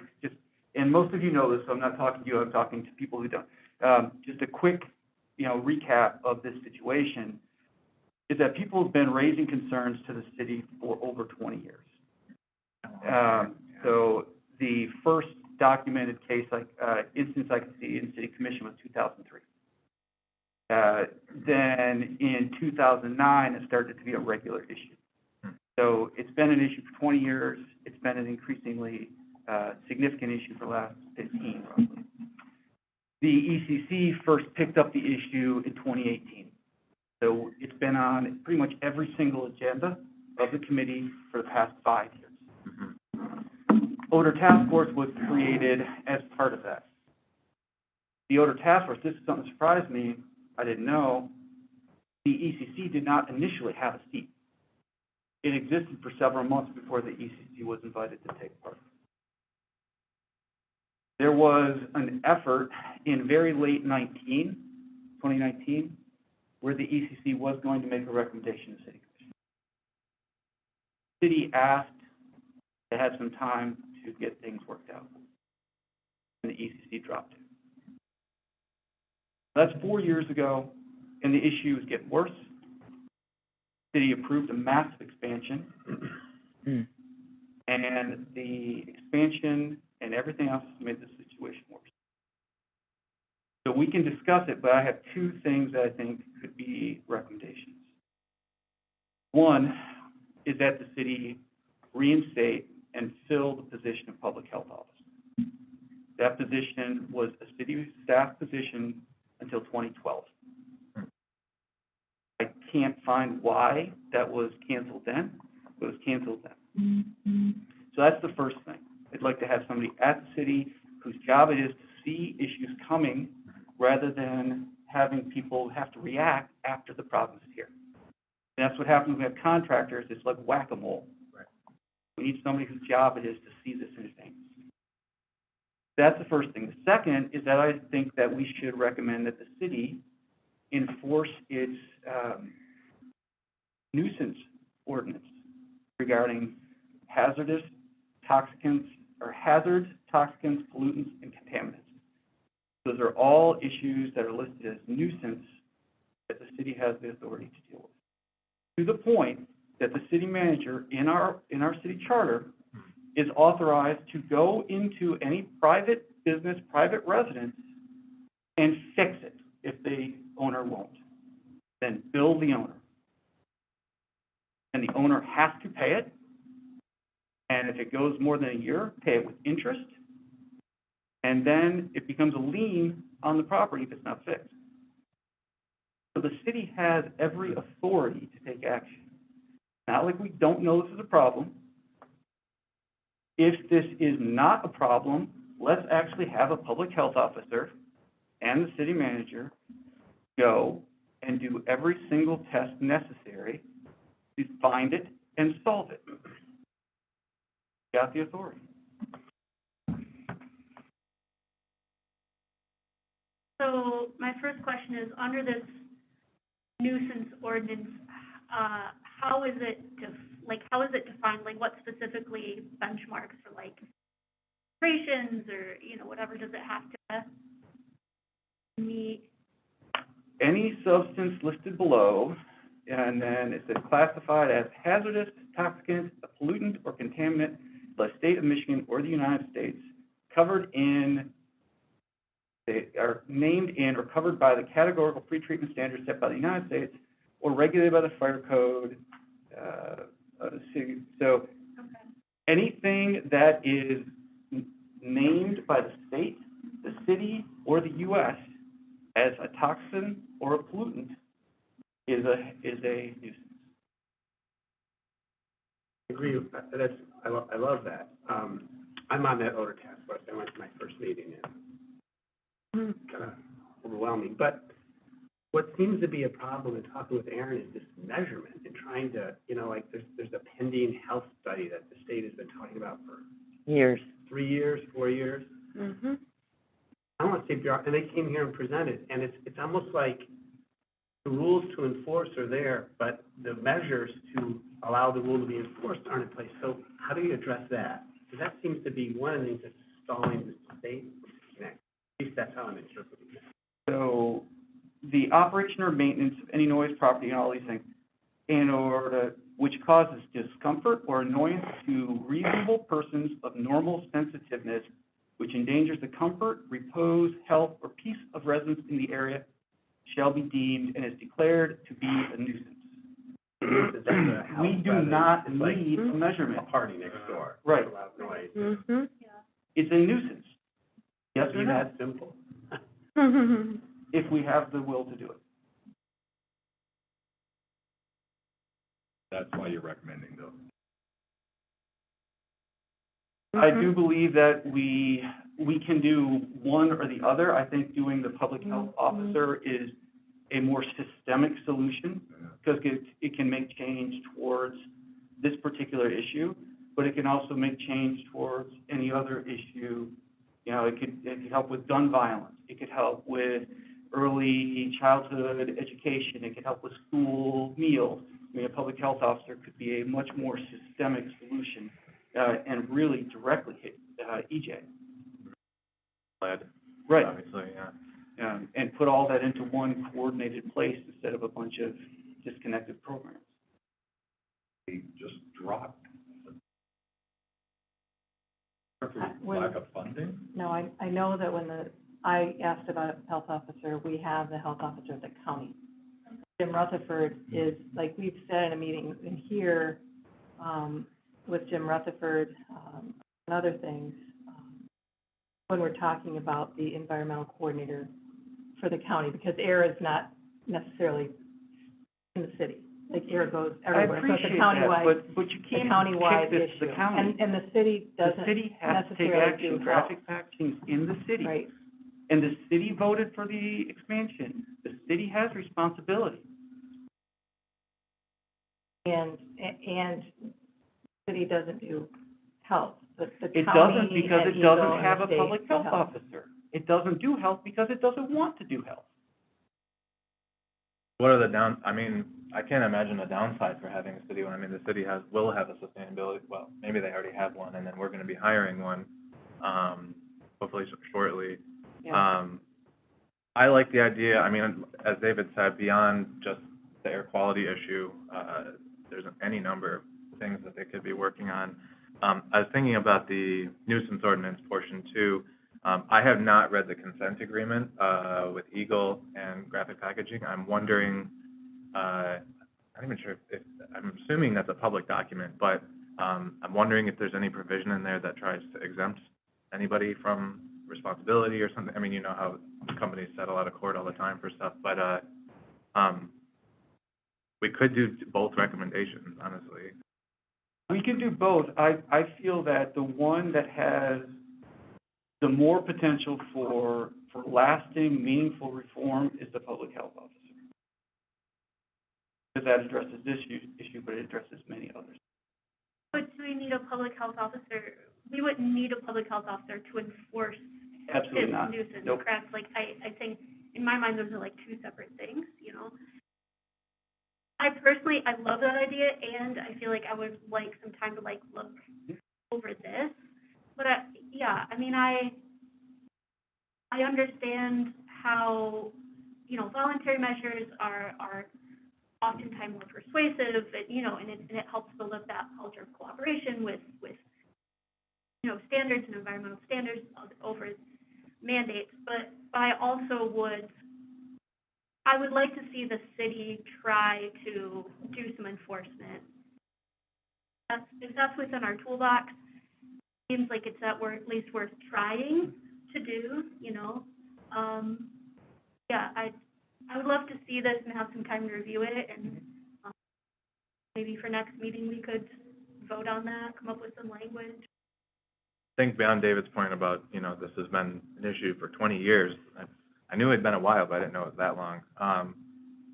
and most of you know this, so I'm not talking to you, I'm talking to people who don't. Just a quick, recap of this situation is that people have been raising concerns to the city for over 20 years. So the first documented case, instance I could see in City Commission was 2003. Then in 2009, it started to be a regular issue. So it's been an issue for 20 years. It's been an increasingly significant issue for the last 15, roughly. The ECC first picked up the issue in 2018. So it's been on pretty much every single agenda of the committee for the past 5 years. Odor Task Force was created as part of that. The Odor Task Force, this is something that surprised me, I didn't know, the ECC did not initially have a seat. It existed for several months before the ECC was invited to take part. There was an effort in very late 2019, where the ECC was going to make a recommendation to City Commission. The city asked to have some time to get things worked out, and the ECC dropped it. That's 4 years ago, and the issue is getting worse. The city approved a massive expansion, and the expansion and everything else has made the situation worse. So we can discuss it, but I have 2 things that I think could be recommendations. One is that the city reinstate and fill the position of public health officer. That position was a city staff position until 2012. I can't find why that was canceled then, but it was canceled then. So that's the first thing. I'd like to have somebody at the city whose job it is to see issues coming rather than having people have to react after the problem is here. And that's what happens when we have contractors. It's like whack-a-mole. Right. We need somebody whose job it is to see this in advance. That's the first thing. The second is that I think that we should recommend that the city enforce its nuisance ordinance regarding hazards, toxicants, pollutants, and contaminants. Those are all issues that are listed as nuisance that the city has the authority to deal with. To the point that the city manager in our city charter is authorized to go into any private business, private residence, and fix it if the owner won't. Then bill the owner. And the owner has to pay it. And if it goes more than a year, pay it with interest. And then it becomes a lien on the property if it's not fixed. So the city has every authority to take action. Not like we don't know this is a problem. If this is not a problem, let's actually have a public health officer and the city manager go and do every single test necessary to find it and solve it. Got the authority. So my first question is, under this nuisance ordinance, how is it how is it defined? Like, what specifically benchmarks for, like, operations or, you know, whatever, does it have to meet? Any substance listed below, and then it says classified as hazardous, toxicant, a pollutant, or contaminant by the state of Michigan or the United States, covered in, they are named in or covered by the categorical pretreatment standards set by the United States or regulated by the fire code. So anything that is named by the state, the city, or the U.S. as a toxin or a pollutant is a nuisance. I agree, I love that. I'm on that odor task force, I went to my first meeting, and kind of overwhelming, but what seems to be a problem in talking with Aaron is this measurement and trying to, you know, like, there's a pending health study that the state has been talking about for Years. 3 years, 4 years. Mm-hmm. I don't want to say bureaucracy, and they came here and presented, and it's almost like the rules to enforce are there, but the measures to allow the rule to be enforced aren't in place. So how do you address that? Because that seems to be one of the things that's stalling the state from connect. At least that's how I'm interpreting it. So the operation or maintenance of any noise, property, and all these things, in order, which causes discomfort or annoyance to reasonable persons of normal sensitiveness, which endangers the comfort, repose, health, or peace of residents in the area, shall be deemed and is declared to be a nuisance. We do not need a measurement. A party next door. Right. Loud noise. Mm-hmm. It's a nuisance. Yes It's or no? that simple. If we have the will to do it. That's why you're recommending those. I do believe that we can do one or the other. I think doing the public health officer is a more systemic solution, because it can make change towards this particular issue, but it can also make change towards any other issue. You know, it could help with gun violence. It could help with early childhood education. It could help with school meals. I mean, a public health officer could be a much more systemic solution, and really directly hit EJ. Lead, Right. obviously, yeah. And put all that into one coordinated place instead of a bunch of disconnected programs. They just dropped. When- Lack of funding? No, I know that when I asked about a health officer, we have the health officer of the county. Jim Rutherford is, like we've said in a meeting in here, with Jim Rutherford, and other things, when we're talking about the environmental coordinator for the county, because air is not necessarily in the city. Like, air goes everywhere. I appreciate So it's a countywide, that, but you can't countywide kick this to issue. the county. And the city The doesn't city has to take necessarily action. do Traffic actions in the city. Right. And the city voted for the expansion. The city has responsibility. And the city doesn't do health, but the It county doesn't because and it doesn't Eagle and have the a state public do health officer. It doesn't do health because it doesn't want to do health. What are the I mean, I can't imagine a downside for having a city one. I mean, the city will have a sustainability, well, maybe they already have one, and then we're gonna be hiring one, hopefully shortly. Yeah. I like the idea, I mean, as David said, beyond just the air quality issue, there's any number of things that they could be working on. I was thinking about the nuisance ordinance portion too. I have not read the consent agreement, with Eagle and Graphic Packaging. I'm wondering, I'm not even sure if, I'm assuming that's a public document, but, I'm wondering if there's any provision in there that tries to exempt anybody from responsibility or something. I mean, you know how companies settle out of court all the time for stuff, but, we could do both recommendations, honestly. We can do both. I feel that the one that has the more potential for lasting, meaningful reform is the public health officer. Because that addresses this issue, but it addresses many others. But do we need a public health officer? We wouldn't need a public health officer to enforce Absolutely this not. nuisance, Nope. correct? Like, I think, in my mind, those are like two separate things, you know? I personally, I love that idea, and I feel like I would like some time to like look over this. But I mean, I understand how, you know, voluntary measures are oftentimes more persuasive, and it helps build up that culture of cooperation with, you know, standards and environmental standards over mandates. But I also I would like to see the city try to do some enforcement. If that's within our toolbox, seems like it's at least worth trying to do, you know. I would love to see this and have some time to review it, and maybe for next meeting we could vote on that, come up with some language. I think beyond David's point about, you know, this has been an issue for 20 years. I knew it'd been a while, but I didn't know it was that long.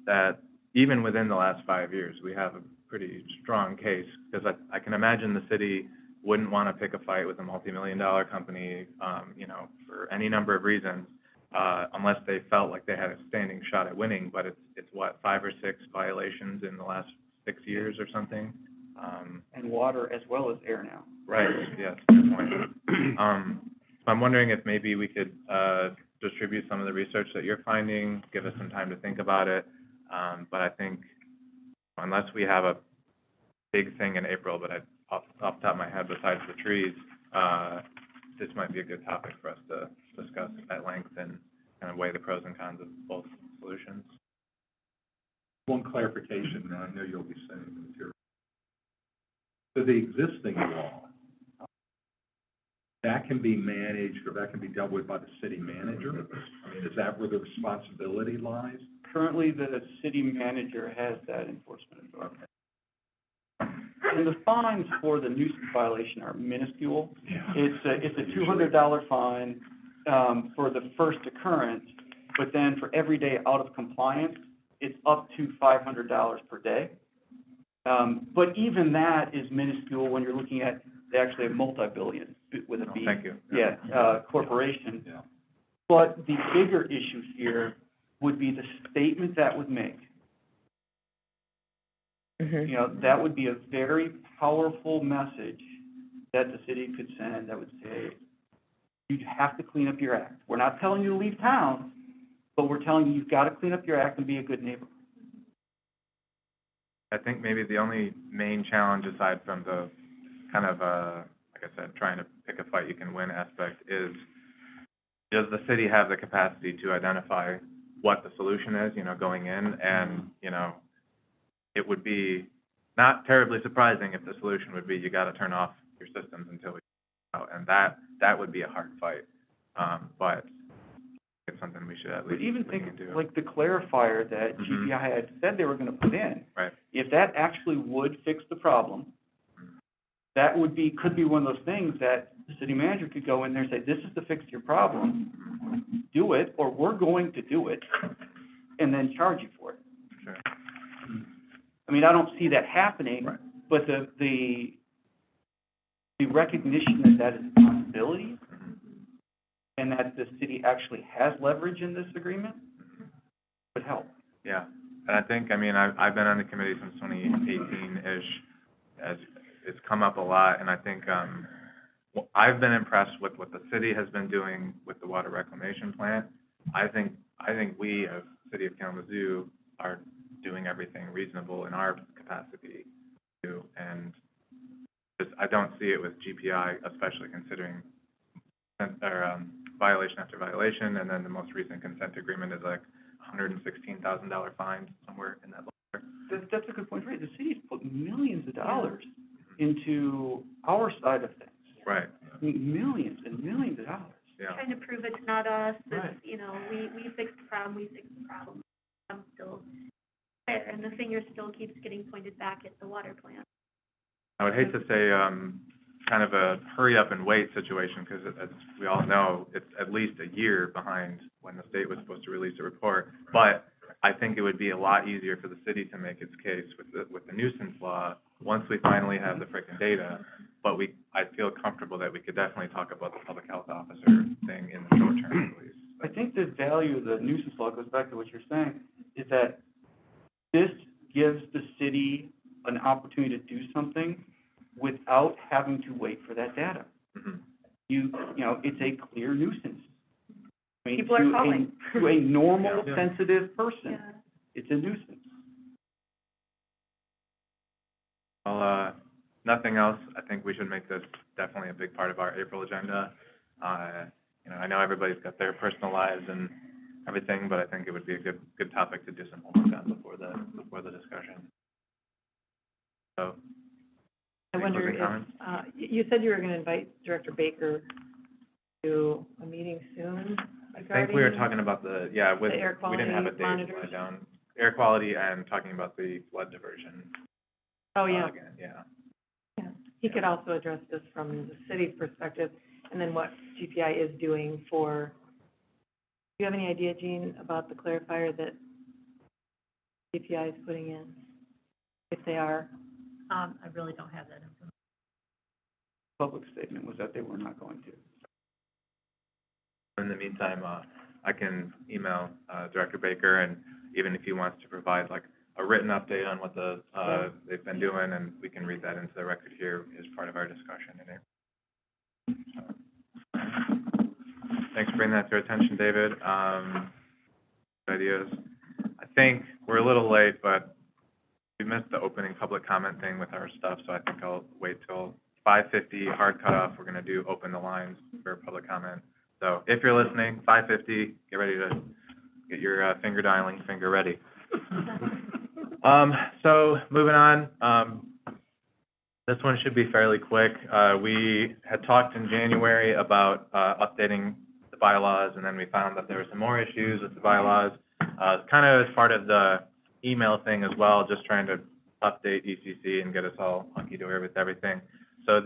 That even within the last 5 years, we have a pretty strong case, because I can imagine the city wouldn't want to pick a fight with a multi-million-dollar company, you know, for any number of reasons, unless they felt like they had a standing shot at winning. But it's what, 5 or 6 violations in the last 6 years or something? And water as well as air now. Right, yes, good point. So I'm wondering if maybe we could distribute some of the research that you're finding, give us some time to think about it. But I think unless we have a big thing in April, but off the top of my head, besides the trees, this might be a good topic for us to discuss at length and kind of weigh the pros and cons of both solutions. One clarification, and I know you'll be saying it here. So the existing law, that can be managed or that can be dealt with by the city manager? I mean, is that where the responsibility lies? Currently, the city manager has that enforcement authority. And the fines for the nuisance violation are minuscule. Yeah. It's a $200 fine, for the first occurrence, but then for every day out of compliance, it's up to $500 per day. But even that is minuscule when you're looking at actually a multi-billion with a B. Thank you. Corporation. Yeah. But the bigger issue here would be the statement that would make. Mhm. You know, that would be a very powerful message that the city could send that would say, you have to clean up your act. We're not telling you to leave town, but we're telling you you've got to clean up your act and be a good neighbor. I think maybe the only main challenge, aside from the kind of, like I said, trying to pick a fight you can win aspect, is does the city have the capacity to identify what the solution is, you know, going in? And, you know, it would be not terribly surprising if the solution would be you got to turn off your systems until we out, and that would be a hard fight. But it's something we should at least But even look think, into. like the clarifier that Mhm. GPI had said they were gonna put in. Right. If that actually would fix the problem, that could be one of those things that the city manager could go in there and say, this is to fix your problem, do it, or we're going to do it, and then charge you for it. Sure. I mean, I don't see that happening. Right. But the recognition that that is a possibility, and that the city actually has leverage in this agreement, would help. Yeah, and I think, I mean, I've been on the committee since 2018-ish, as it's come up a lot, and I think, I've been impressed with what the city has been doing with the water reclamation plant. I think we, as City of Kalamazoo, are doing everything reasonable in our capacity to, and I don't see it with GPI, especially considering, violation after violation, and then the most recent consent agreement is like $116,000 fine, somewhere in that ballpark. That's a good point, right? The city's put millions of dollars into our side of things. Right, Millions and millions of dollars. yeah. Trying to prove it's not us, Right. it's, you know, we fixed the problem, I'm still there, and the finger still keeps getting pointed back at the water plant. I would hate to say, kind of a hurry up and wait situation, because as we all know, it's at least a year behind when the state was supposed to release a report. But I think it would be a lot easier for the city to make its case with the nuisance law once we finally have the frickin' data. But I feel comfortable that we could definitely talk about the public health officer thing in the short term, at least. I think the value of the nuisance law goes back to what you're saying, is that this gives the city an opportunity to do something without having to wait for that data. Mhm. You know, it's a clear nuisance. I mean, People are calling. To a normal, Yeah. sensitive person, Yeah. it's a nuisance. Well, nothing else. I think we should make this definitely a big part of our April agenda. You know, I know everybody's got their personal lives and everything, but I think it would be a good topic to do some homework on before the discussion. So, I any wonder closing if, comments? you said you were gonna invite Director Baker to a meeting soon I think we were regarding talking about the air we didn't have a quality date monitors. lined down. Air quality and talking about the flood diversion. Oh, yeah. Again, yeah. Yeah. He could also address this from the city's perspective, and then what GPI is doing for, do you have any idea, Jean, about the clarifier that GPI is putting in? If they are, I really don't have that information. Public statement was that they were not going to. In the meantime, I can email, Director Baker, and even if he wants to provide like a written update on what they've been doing, and we can read that into the record here as part of our discussion in it. So, thanks for bringing that to our attention, David. Good ideas. I think we're a little late, but we missed the opening public comment thing with our stuff, so I think I'll wait till 5:50, hard cutoff. We're gonna open the lines for public comment. So if you're listening, 5:50, get ready to get your finger dialing finger ready. So moving on, this one should be fairly quick. We had talked in January about updating the bylaws, and then we found that there were some more issues with the bylaws. Kind of as part of the email thing as well, just trying to update ECC and get us all hunky-dory with everything. So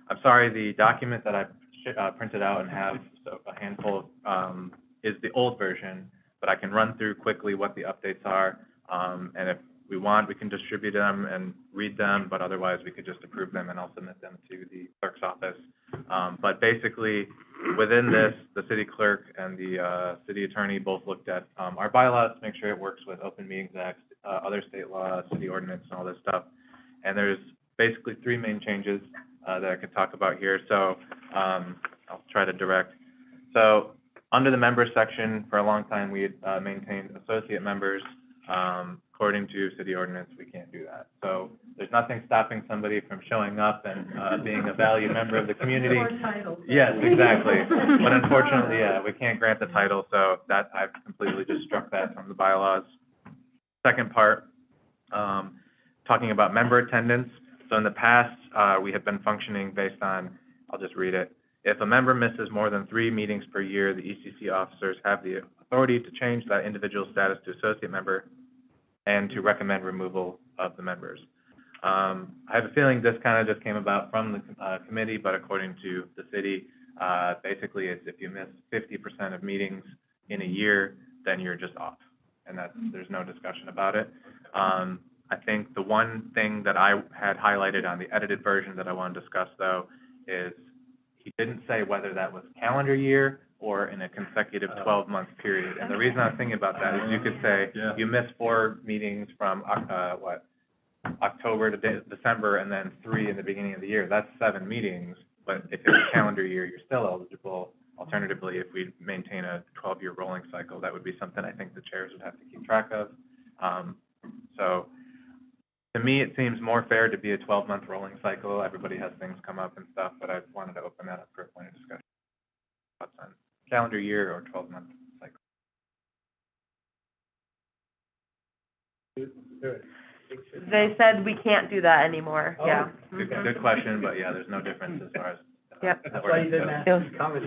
I'm sorry, the document that I printed out and have a handful of, is the old version, but I can run through quickly what the updates are. And if we want, we can distribute them and read them, but otherwise we could just approve them and I'll submit them to the clerk's office. But basically, within this, the city clerk and the city attorney both looked at our bylaws to make sure it works with Open Meetings Act, other state laws, city ordinance, and all this stuff. And there's basically three main changes that I could talk about here. So I'll try to direct. So under the members section, for a long time, we had maintained associate members. According to city ordinance, we can't do that. So there's nothing stopping somebody from showing up and being a valued member of the community. Yes, exactly. But unfortunately, yeah, we can't grant the title, so that I've completely just struck that from the bylaws. Second part, talking about member attendance. So in the past, we have been functioning based on, I'll just read it. If a member misses more than 3 meetings per year, the ECC officers have the authority to change that individual status to associate member and to recommend removal of the members. I have a feeling this kind of just came about from the committee, but according to the city, basically it's if you miss 50% of meetings in a year, then you're just off, and there's no discussion about it. I think the one thing that I had highlighted on the edited version that I want to discuss, though, is he didn't say whether that was calendar year or in a consecutive 12-month period. And the reason I was thinking about that is you could say, you missed 4 meetings from, October to December, and then 3 in the beginning of the year. That's 7 meetings, but if it's a calendar year, you're still eligible. Alternatively, if we maintain a 12-year rolling cycle, that would be something I think the chairs would have to keep track of. So to me, it seems more fair to be a 12-month rolling cycle. Everybody has things come up and stuff, but I wanted to open that up for a point of discussion. Thoughts on calendar year or 12-month cycle? They said we can't do that anymore, yeah. Good question, but yeah, there's no difference as far as. Yep. That's why you didn't ask Yeah. these comments.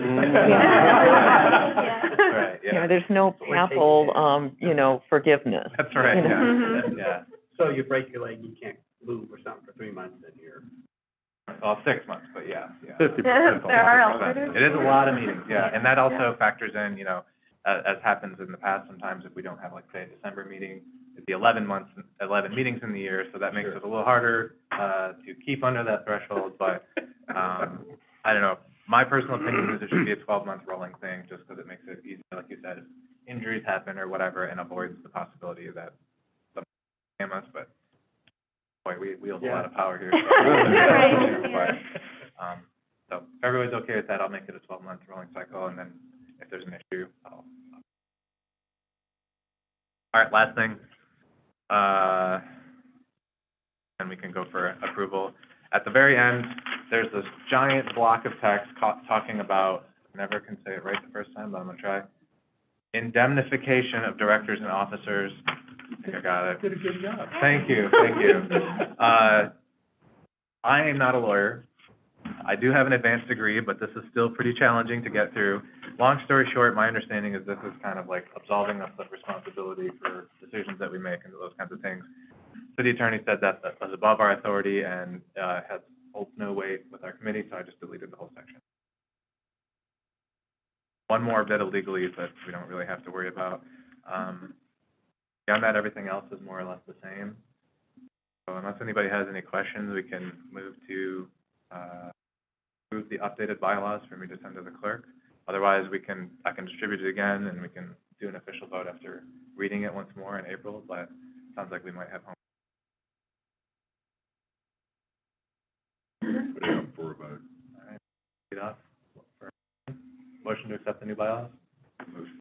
Right, You yeah. know, there's no papal, forgiveness. That's right, you know. yeah, yeah. So you break your leg, you can't move or something for 3 months, then you're. Well, 6 months, but yeah, yeah. 50%. There are alternatives. It is a lot of meetings, yeah, and that also factors in, as happens in the past, sometimes if we don't have, like, say, a December meeting, it'd be 11 meetings in the year, so that makes it a little harder, to keep under that threshold, but, I don't know. My personal opinion is it should be a 12-month rolling thing, just because it makes it easier, like you said, if injuries happen or whatever, and avoids the possibility that something scam us, but boy, we wield a Yeah. lot of power here. Right, So if everybody's okay with that, I'll make it a 12-month rolling cycle, and then if there's an issue, I'll. All right, last thing, and we can go for approval. At the very end, there's this giant block of text talking about, never can say it right the first time, but I'm gonna try. Indemnification of directors and officers. I think I got it. Did a good job. Thank you. I am not a lawyer. I do have an advanced degree, but this is still pretty challenging to get through. Long story short, my understanding is this is kind of like absolving us of responsibility for decisions that we make and those kinds of things. City attorney said that was above our authority and has holds no weight with our committee, so I just deleted the whole section. One more bit of legalese that we don't really have to worry about. Beyond that, everything else is more or less the same. So unless anybody has any questions, we can move to approve the updated bylaws for me to send to the clerk. Otherwise, I can distribute it again, and we can do an official vote after reading it once more in April, but it sounds like we might have home. Put it up for a vote. All right, lead off. Motion to accept the new bylaws? Motion.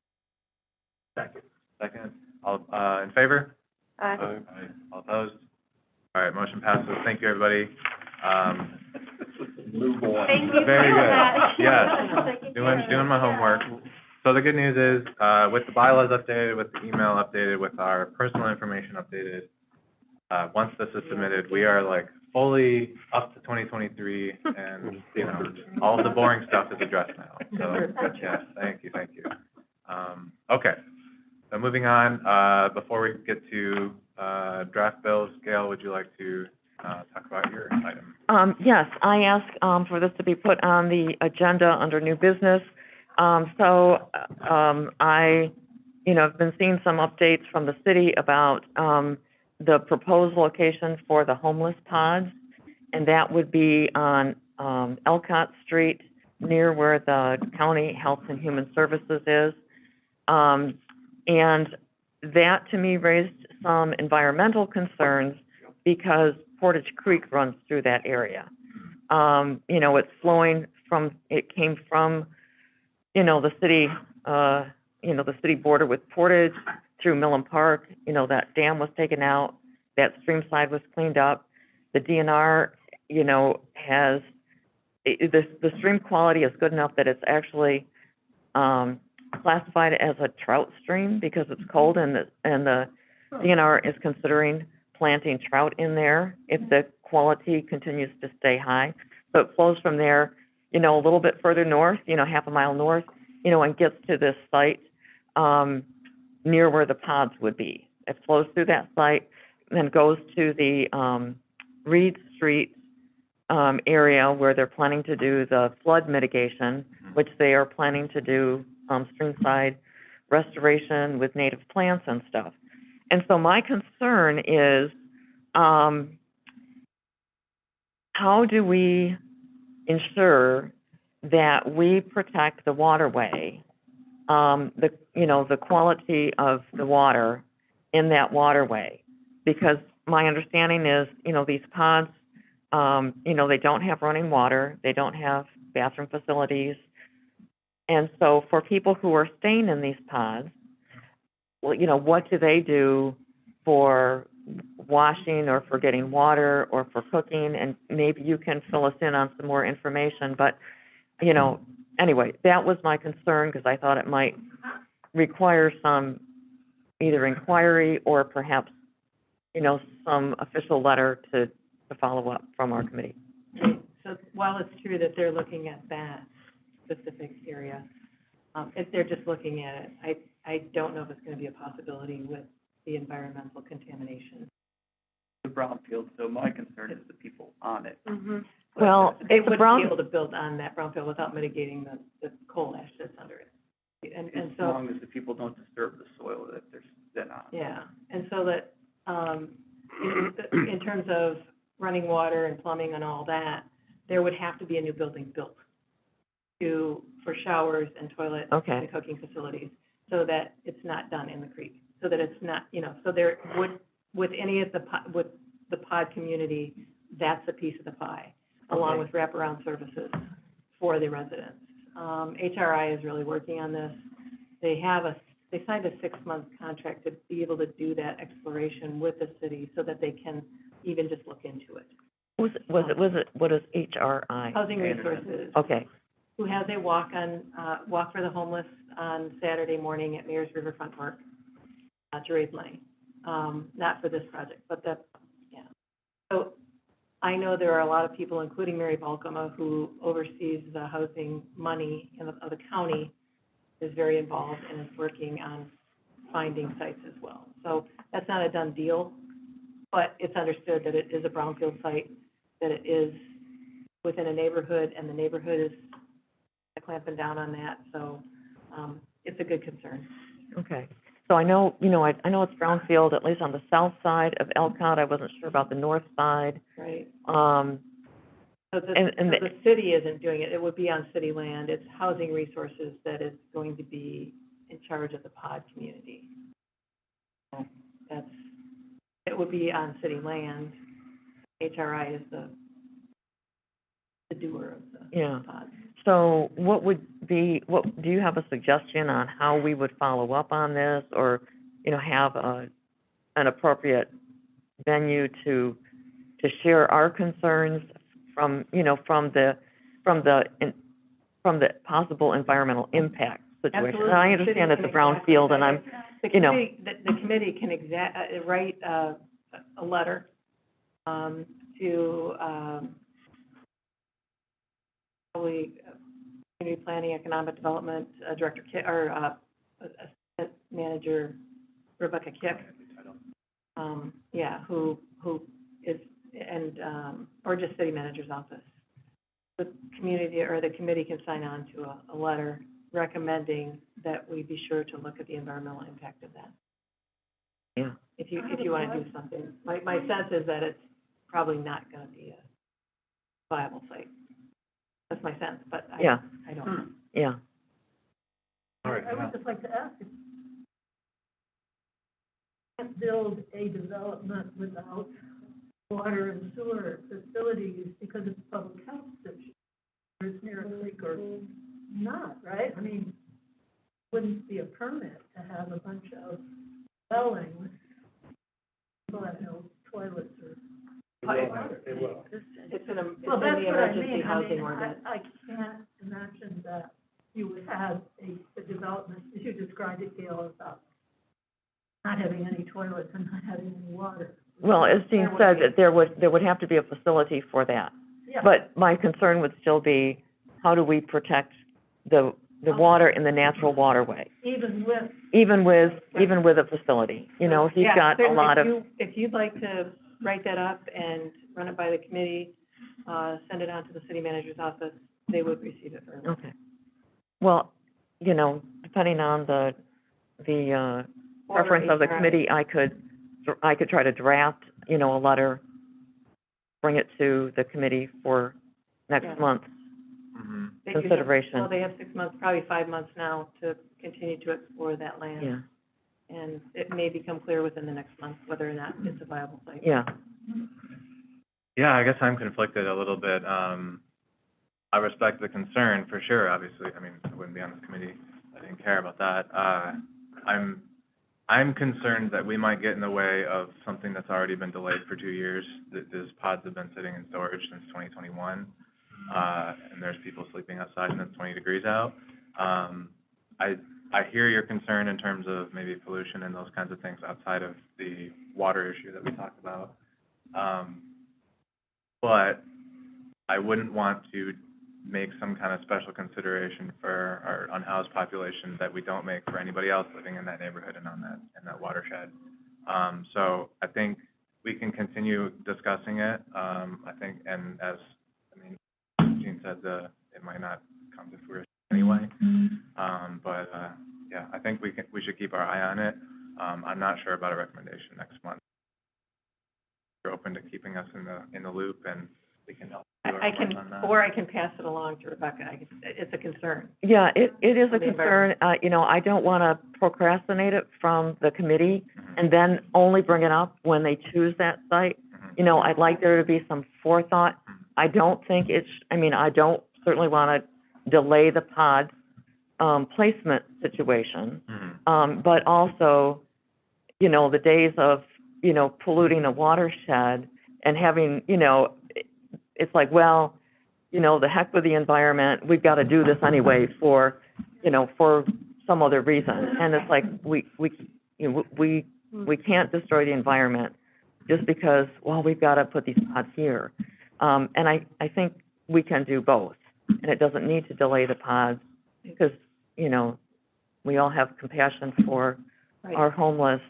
Second. All, in favor? Aye. All opposed? All right, motion passes. Thank you, everybody. Move on. Thank you Very for good. that. Yes. Doing my homework. So the good news is, with the bylaws updated, with the email updated, with our personal information updated, once this is submitted, we are like fully up to 2023, and, you know, all of the boring stuff is addressed now. So, yes, thank you. Okay. So moving on, before we get to, draft bills, Gail, would you like to, talk about your item? Yes, I asked, for this to be put on the agenda under new business. I, have been seeing some updates from the city about, the proposed location for the homeless pods, and that would be on, Elcott Street, near where the County Health and Human Services is. And that, to me, raised some environmental concerns because Portage Creek runs through that area. It's flowing it came from, the city, the city border with Portage through Millen Park. That dam was taken out, that stream side was cleaned up. The DNR, has, the stream quality is good enough that it's actually, classified as a trout stream because it's cold, and the DNR is considering planting trout in there if the quality continues to stay high. So it flows from there, a little bit further north, half a mile north, and gets to this site near where the pods would be. It flows through that site, then goes to the Reed Street area where they're planning to do the flood mitigation, which they are planning to do streamside restoration with native plants and stuff. And so my concern is, how do we ensure that we protect the waterway, the quality of the water in that waterway? Because my understanding is, these ponds, they don't have running water, they don't have bathroom facilities. And so for people who are staying in these pods, well, what do they do for washing or for getting water or for cooking? And maybe you can fill us in on some more information. But, anyway, that was my concern because I thought it might require some either inquiry or perhaps, some official letter to follow up from our committee. So while it's true that they're looking at that specific area, if they're just looking at it, I don't know if it's gonna be a possibility with the environmental contamination. The brownfield, so my concern is the people on it. Well, They the wouldn't be able to build on that brownfield without mitigating the coal ash that's under it. And As so, long as the people don't disturb the soil that they're then on. yeah, and so that, in terms of running water and plumbing and all that, there would have to be a new building built for showers and toilets Okay. and cooking facilities, so that it's not done in the creek, so that it's not, so there would with any of with the pod community, that's a piece of the pie, along with wraparound services for the residents. HRI is really working on this. They signed a 6-month contract to be able to do that exploration with the city so that they can even just look into it. What is HRI? Housing Resources, Okay, who has a walk for the homeless on Saturday morning at Mayor's Riverfront Park, to raise money. Not for this project, but So I know there are a lot of people, including Mary Balkema, who oversees the housing money of the county, is very involved and is working on finding sites as well. So that's not a done deal, but it's understood that it is a brownfield site, that it is within a neighborhood, and the neighborhood is clamping down on that, so, it's a good concern. okay. So I know, I know it's brownfield, at least on the south side of Elkhart. I wasn't sure about the north side. Right. Um, So the city isn't doing it, it would be on city land. It's Housing Resources that is going to be in charge of the pod community. So it would be on city land. HRI is the doer of the pod. So do you have a suggestion on how we would follow up on this, or, have an appropriate venue to share our concerns from the possible environmental impact situation? Absolutely. And I understand it's a brownfield, and I'm, The committee can write a letter, to, probably Community Planning, Economic Development, Director Kick, or, Assistant Manager Rebecca Kick. Who is, and, or just City Manager's Office. The community or the committee can sign on to a letter recommending that we be sure to look at the environmental impact of that. Yeah. If you want to do something. My sense is that it's probably not going to be a viable site. That's my sense, but I don't know. Yeah. All right, I would just like to ask, if you can't build a development without water and sewer facilities because it's a public health issue, or it's near a lake or not, right? I mean, wouldn't be a permit to have a bunch of dwellings, people have no toilets or water. It will. It's in Well, the that's what I emergency mean. housing ordinance. I can't imagine that you would have a development, as you described it, Gail, about not having any toilets and not having any water. Well, as Jean said, that there would have to be a facility for that. Yeah. But my concern would still be, how do we protect the water in the natural waterway? Even with Even with a facility, if you've got a lot of. If you'd like to write that up and run it by the committee, send it on to the City Manager's Office, they would receive it very well. Okay. Well, depending on the preference of the committee, I could try to draft, a letter, bring it to the committee for next month consideration. They have 6 months, probably 5 months now to continue to explore that land. Yeah, And it may become clear within the next month whether or not it's a viable site. yeah. Yeah, I guess I'm conflicted a little bit. I respect the concern for sure, obviously. I mean, I wouldn't be on this committee if I didn't care about that. I'm concerned that we might get in the way of something that's already been delayed for 2 years. These pods have been sitting in storage since 2021, and there's people sleeping outside and it's 20 degrees out. I hear your concern in terms of maybe pollution and those kinds of things outside of the water issue that we talked about. But I wouldn't want to make some kind of special consideration for our unhoused population that we don't make for anybody else living in that neighborhood and in that watershed. So I think we can continue discussing it. I think, and Jean said, it might not come to fruition anyway. But I think we should keep our eye on it. I'm not sure about a recommendation next month. You're open to keeping us in the loop, and we can help. I can pass it along to Rebecca. It's a concern. Yeah, it is a concern. I don't want to procrastinate it from the committee. Mm-hmm. and then only bring it up when they choose that site. You know, I'd like there to be some forethought. I don't think I don't certainly want to delay the pod, placement situation. But also, you know, the days of, you know, polluting a watershed and having, you know, it's like, well, you know, the heck with the environment, we've got to do this anyway for, you know, for some other reason. And it's like, we can't destroy the environment just because, well, we've got to put these pods here. And I think we can do both. And it doesn't need to delay the pods because, you know, we all have compassion for Right. our homeless,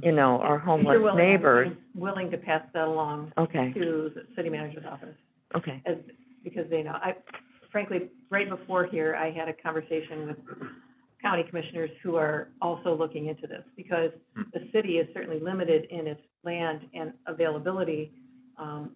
you know, our homeless You're willing, neighbors. I'm willing to pass that along Okay, to the city manager's office, okay. because they know. Frankly, right before here, I had a conversation with county commissioners who are also looking into this, because the city is certainly limited in its land and availability.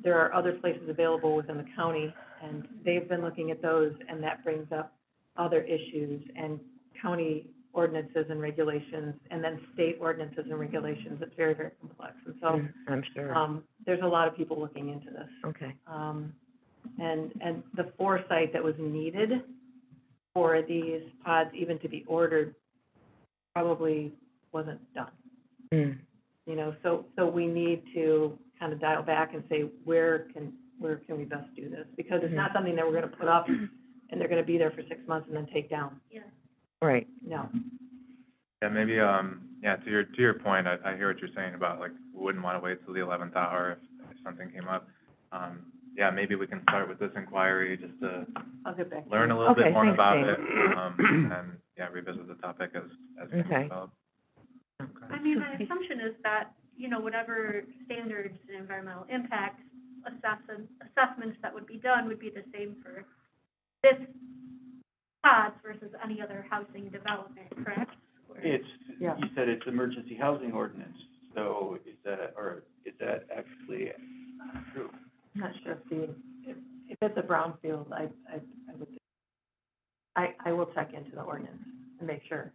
There are other places available within the county, and they've been looking at those, and that brings up other issues, and county ordinances and regulations, and then state ordinances and regulations. It's very, very complex. And so, I'm sure. there's a lot of people looking into this. Okay. And the foresight that was needed for these pods even to be ordered probably wasn't done. You know, so we need to kind of dial back and say, where can we best do this? Because it's not something that we're gonna put up and they're gonna be there for 6 months and then take down. Yeah. Right. No. Yeah, maybe, to your point, I hear what you're saying about, like, we wouldn't want to wait till the 11th hour if something came up. Yeah, maybe we can start with this inquiry just to I'll get back to learn you. a little bit Okay, more thanks, about Jane. it, and, yeah, revisit the topic as things Okay. develop. I mean, my assumption is that, you know, whatever standards and environmental impact assessments that would be done would be the same for this pods versus any other housing development, correct? Or- Yeah. You said it's emergency housing ordinance, so is that actually true? I'm not sure if it's a brownfield, I would, I will check into the ordinance and make sure.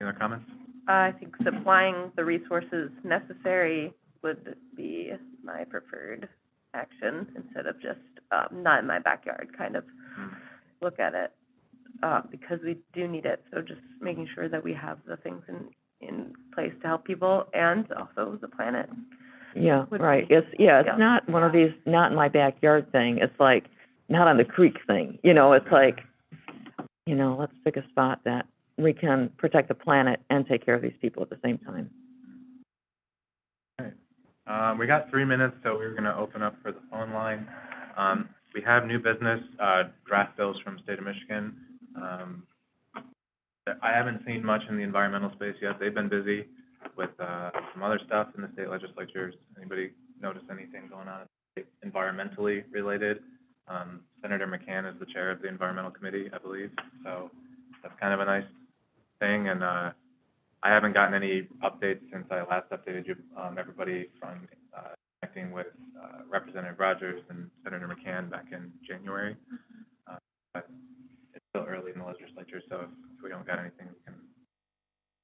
Any other comments? I think supplying the resources necessary would be my preferred action instead of just, not in my backyard, kind of look at it, because we do need it. So just making sure that we have the things in place to help people and also the planet. Yeah, Would right. be- It's yeah. not one of these, not in my backyard thing. It's like, not on the creek thing. You know, it's like, you know, let's pick a spot that we can protect the planet and take care of these people at the same time. We got 3 minutes, so we're gonna open up for the phone line. We have new business, draft bills from state of Michigan. I haven't seen much in the environmental space yet. They've been busy with, some other stuff in the state legislatures. Anybody notice anything going on environmentally related? Senator McCann is the chair of the environmental committee, I believe, so that's kind of a nice thing, and, I haven't gotten any updates since I last updated you, everybody from, connecting with, Representative Rogers and Senator McCann back in January. But it's still early in the legislature, so if we don't got anything,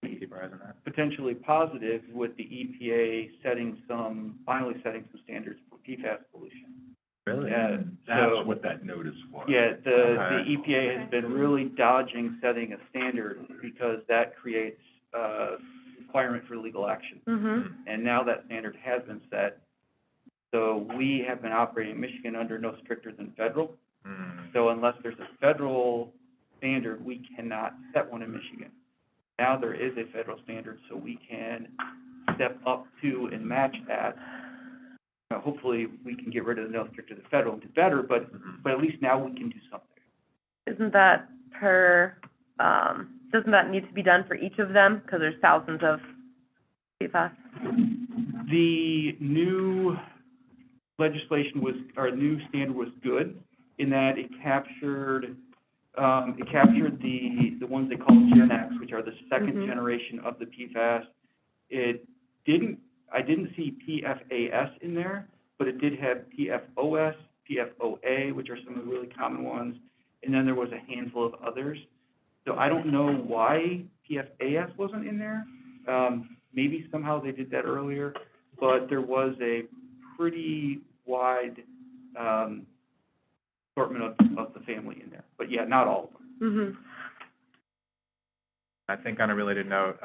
we can keep our eyes on that. Potentially positive with the EPA finally setting some standards for PFAS pollution. Really? Yeah, That's so, what that notice was. yeah, the Okay. EPA has been really dodging setting a standard because that creates requirement for legal action. And now that standard has been set, so we have been operating in Michigan under no stricter than federal. So unless there's a federal standard, we cannot set one in Michigan. Now there is a federal standard, so we can step up to and match that. Hopefully, we can get rid of the no stricter than federal and do better, but at least now we can do something. Isn't that doesn't that need to be done for each of them? Because there's thousands of PFAS. The new legislation new standard was good in that it captured the ones they call Gen X, which are the second generation of the PFAS. I didn't see PFAS in there, but it did have PFOS, PFOA, which are some of the really common ones, and then there was a handful of others. So I don't know why PFAS wasn't in there. Maybe somehow they did that earlier, but there was a pretty wide, assortment of the family in there. But yeah, not all of them. I think on a related note,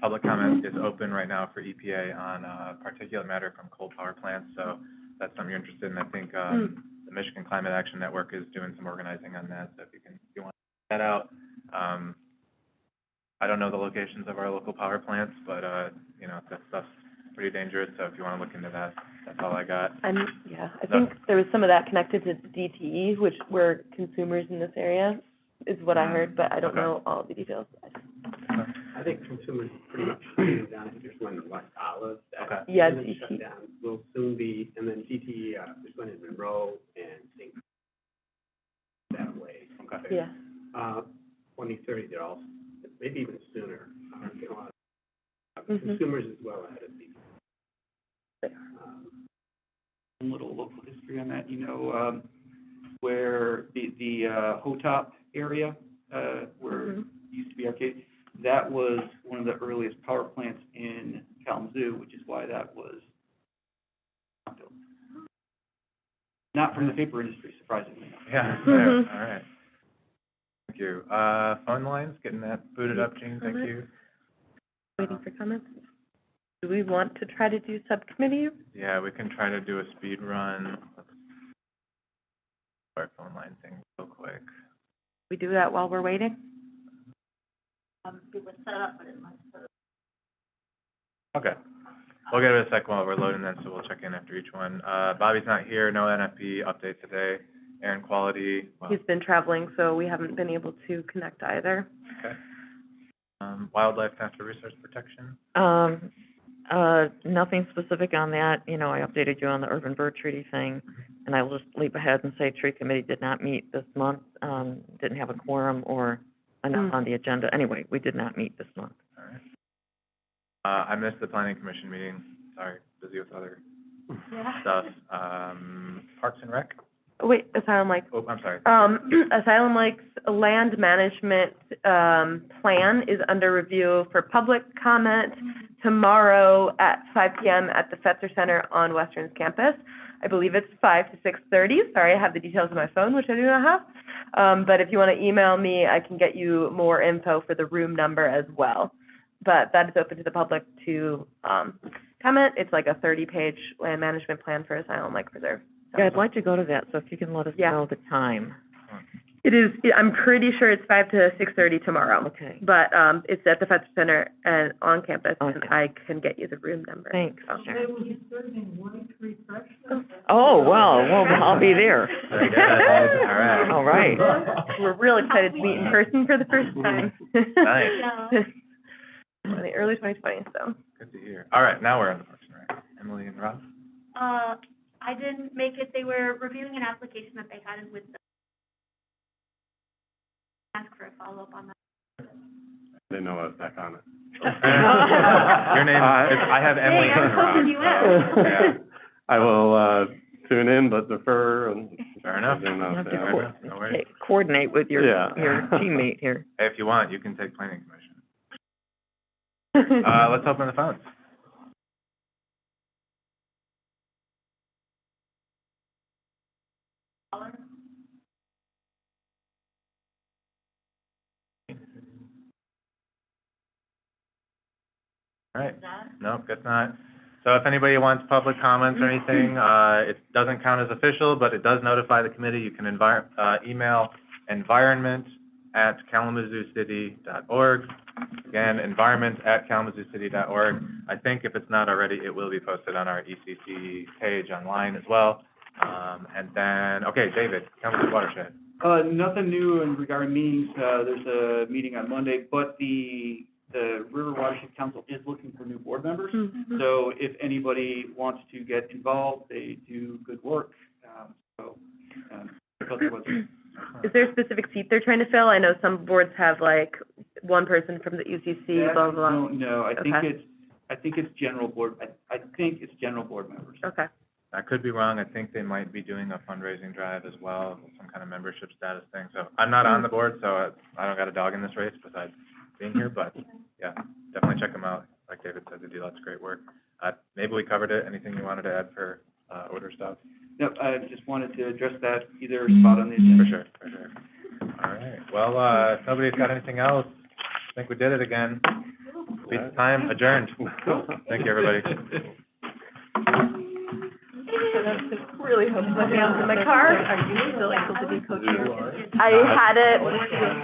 public comment is open right now for EPA on particulate matter from coal power plants. So if that's something you're interested in. I think the Michigan Climate Action Network is doing some organizing on that. So if you want to check that out. I don't know the locations of our local power plants, but that stuff's pretty dangerous. So if you want to look into that, that's all I got. I think there was some of that connected to DTE, which were consumers in this area, is what I heard, but I don't know all the details. I think consumers pretty much shutting down. I think there's one in West Olive that Yeah, isn't DTE. shut down, will soon be, and then DTE, there's one in Monroe and St. that way. Yeah. 2030, they're all, maybe even sooner. Consumers as well ahead of people. A little local history on that, where the Hotop area, where it used to be arcade, that was one of the earliest power plants in Kalamazoo, which is why that was not built. Not from the paper industry, surprisingly. Yeah, all right. Thank you. Phone lines, getting that booted up, Jean, thank you. Waiting for comments. Do we want to try to do subcommittee? Yeah, we can try to do a speed run. Let's our phone line thing real quick. We do that while we're waiting? We would set it up, but it might set it Okay. We'll give it a sec while we're loading then, so we'll check in after each one. Bobby's not here, no NFP update today. Air and quality, well, He's been traveling, so we haven't been able to connect either. okay. Wildlife natural resource protection. Nothing specific on that. I updated you on the urban bird treaty thing, and I will just leap ahead and say tree committee did not meet this month, didn't have a quorum or enough on the agenda. Anyway, we did not meet this month. All right. I missed the planning commission meeting. Sorry, busy with other stuff. Parks and Rec? Wait, Asylum Lakes. Oh, I'm sorry. Asylum Lakes land management, plan is under review for public comment tomorrow at 5 p.m. at the Fetzer Center on Western's campus. I believe it's 5 to 6:30. Sorry, I have the details on my phone, which I do not have. But if you want to email me, I can get you more info for the room number as well. But that is open to the public to, comment. It's like a 30-page land management plan for Asylum Lake Preserve. Yeah, I'd like to go to that, so if you can let us know the time. It is, I'm pretty sure it's 5 to 6:30 tomorrow. Okay. But, it's at the Fetzer Center and on campus, and Okay. I can get you the room number. Thanks. They will be serving white refreshments. Oh, well, I'll be there. Very good. All right. All right. We're real excited to meet in person for the first time. Nice. In the early 2020s, so. Good to hear. All right, now we're on the Parks and Rec. Emily and Rob? I didn't make it. They were reviewing an application that they had with the, ask for a follow-up on that. Didn't know I was back on it. Your name, I have Emily Hey, I'm and Rob. helping you out. so, yeah. I will, tune in, but defer and. Fair enough. You have to Fair enough. No worries. coordinate with your Yeah. teammate here. Hey, if you want, you can take planning commission. Let's open the phones. All right. Nope, guess not. So if anybody wants public comments or anything, it doesn't count as official, but it does notify the committee. You can email environment@kalamazooCity.org. Again, environment@kalamazooCity.org. I think if it's not already, it will be posted on our ECC page online as well. And then, okay, David, Kalamazoo Watershed. Nothing new in regarding meetings. There's a meeting on Monday, but the River Watershed Council is looking for new board members. So if anybody wants to get involved, they do good work. Is there a specific seat they're trying to fill? I know some boards have like one person from the UCC, blah, blah, blah. No, I think Okay. it's general board, I think it's general board members. Okay. I could be wrong. I think they might be doing a fundraising drive as well, some kind of membership status thing. So I'm not on the board, so I don't got a dog in this race besides being here, but yeah, definitely check them out. Like David said, they do lots of great work. Maybe we covered it. Anything you wanted to add for, odor stuff? No, I just wanted to address that, either spot on the agenda. For sure. All right. Well, if nobody's got anything else, I think we did it again. Please, time adjourned. Thank you, everybody. Really hope my hands in my car. Are you still able to be co-chair? I had it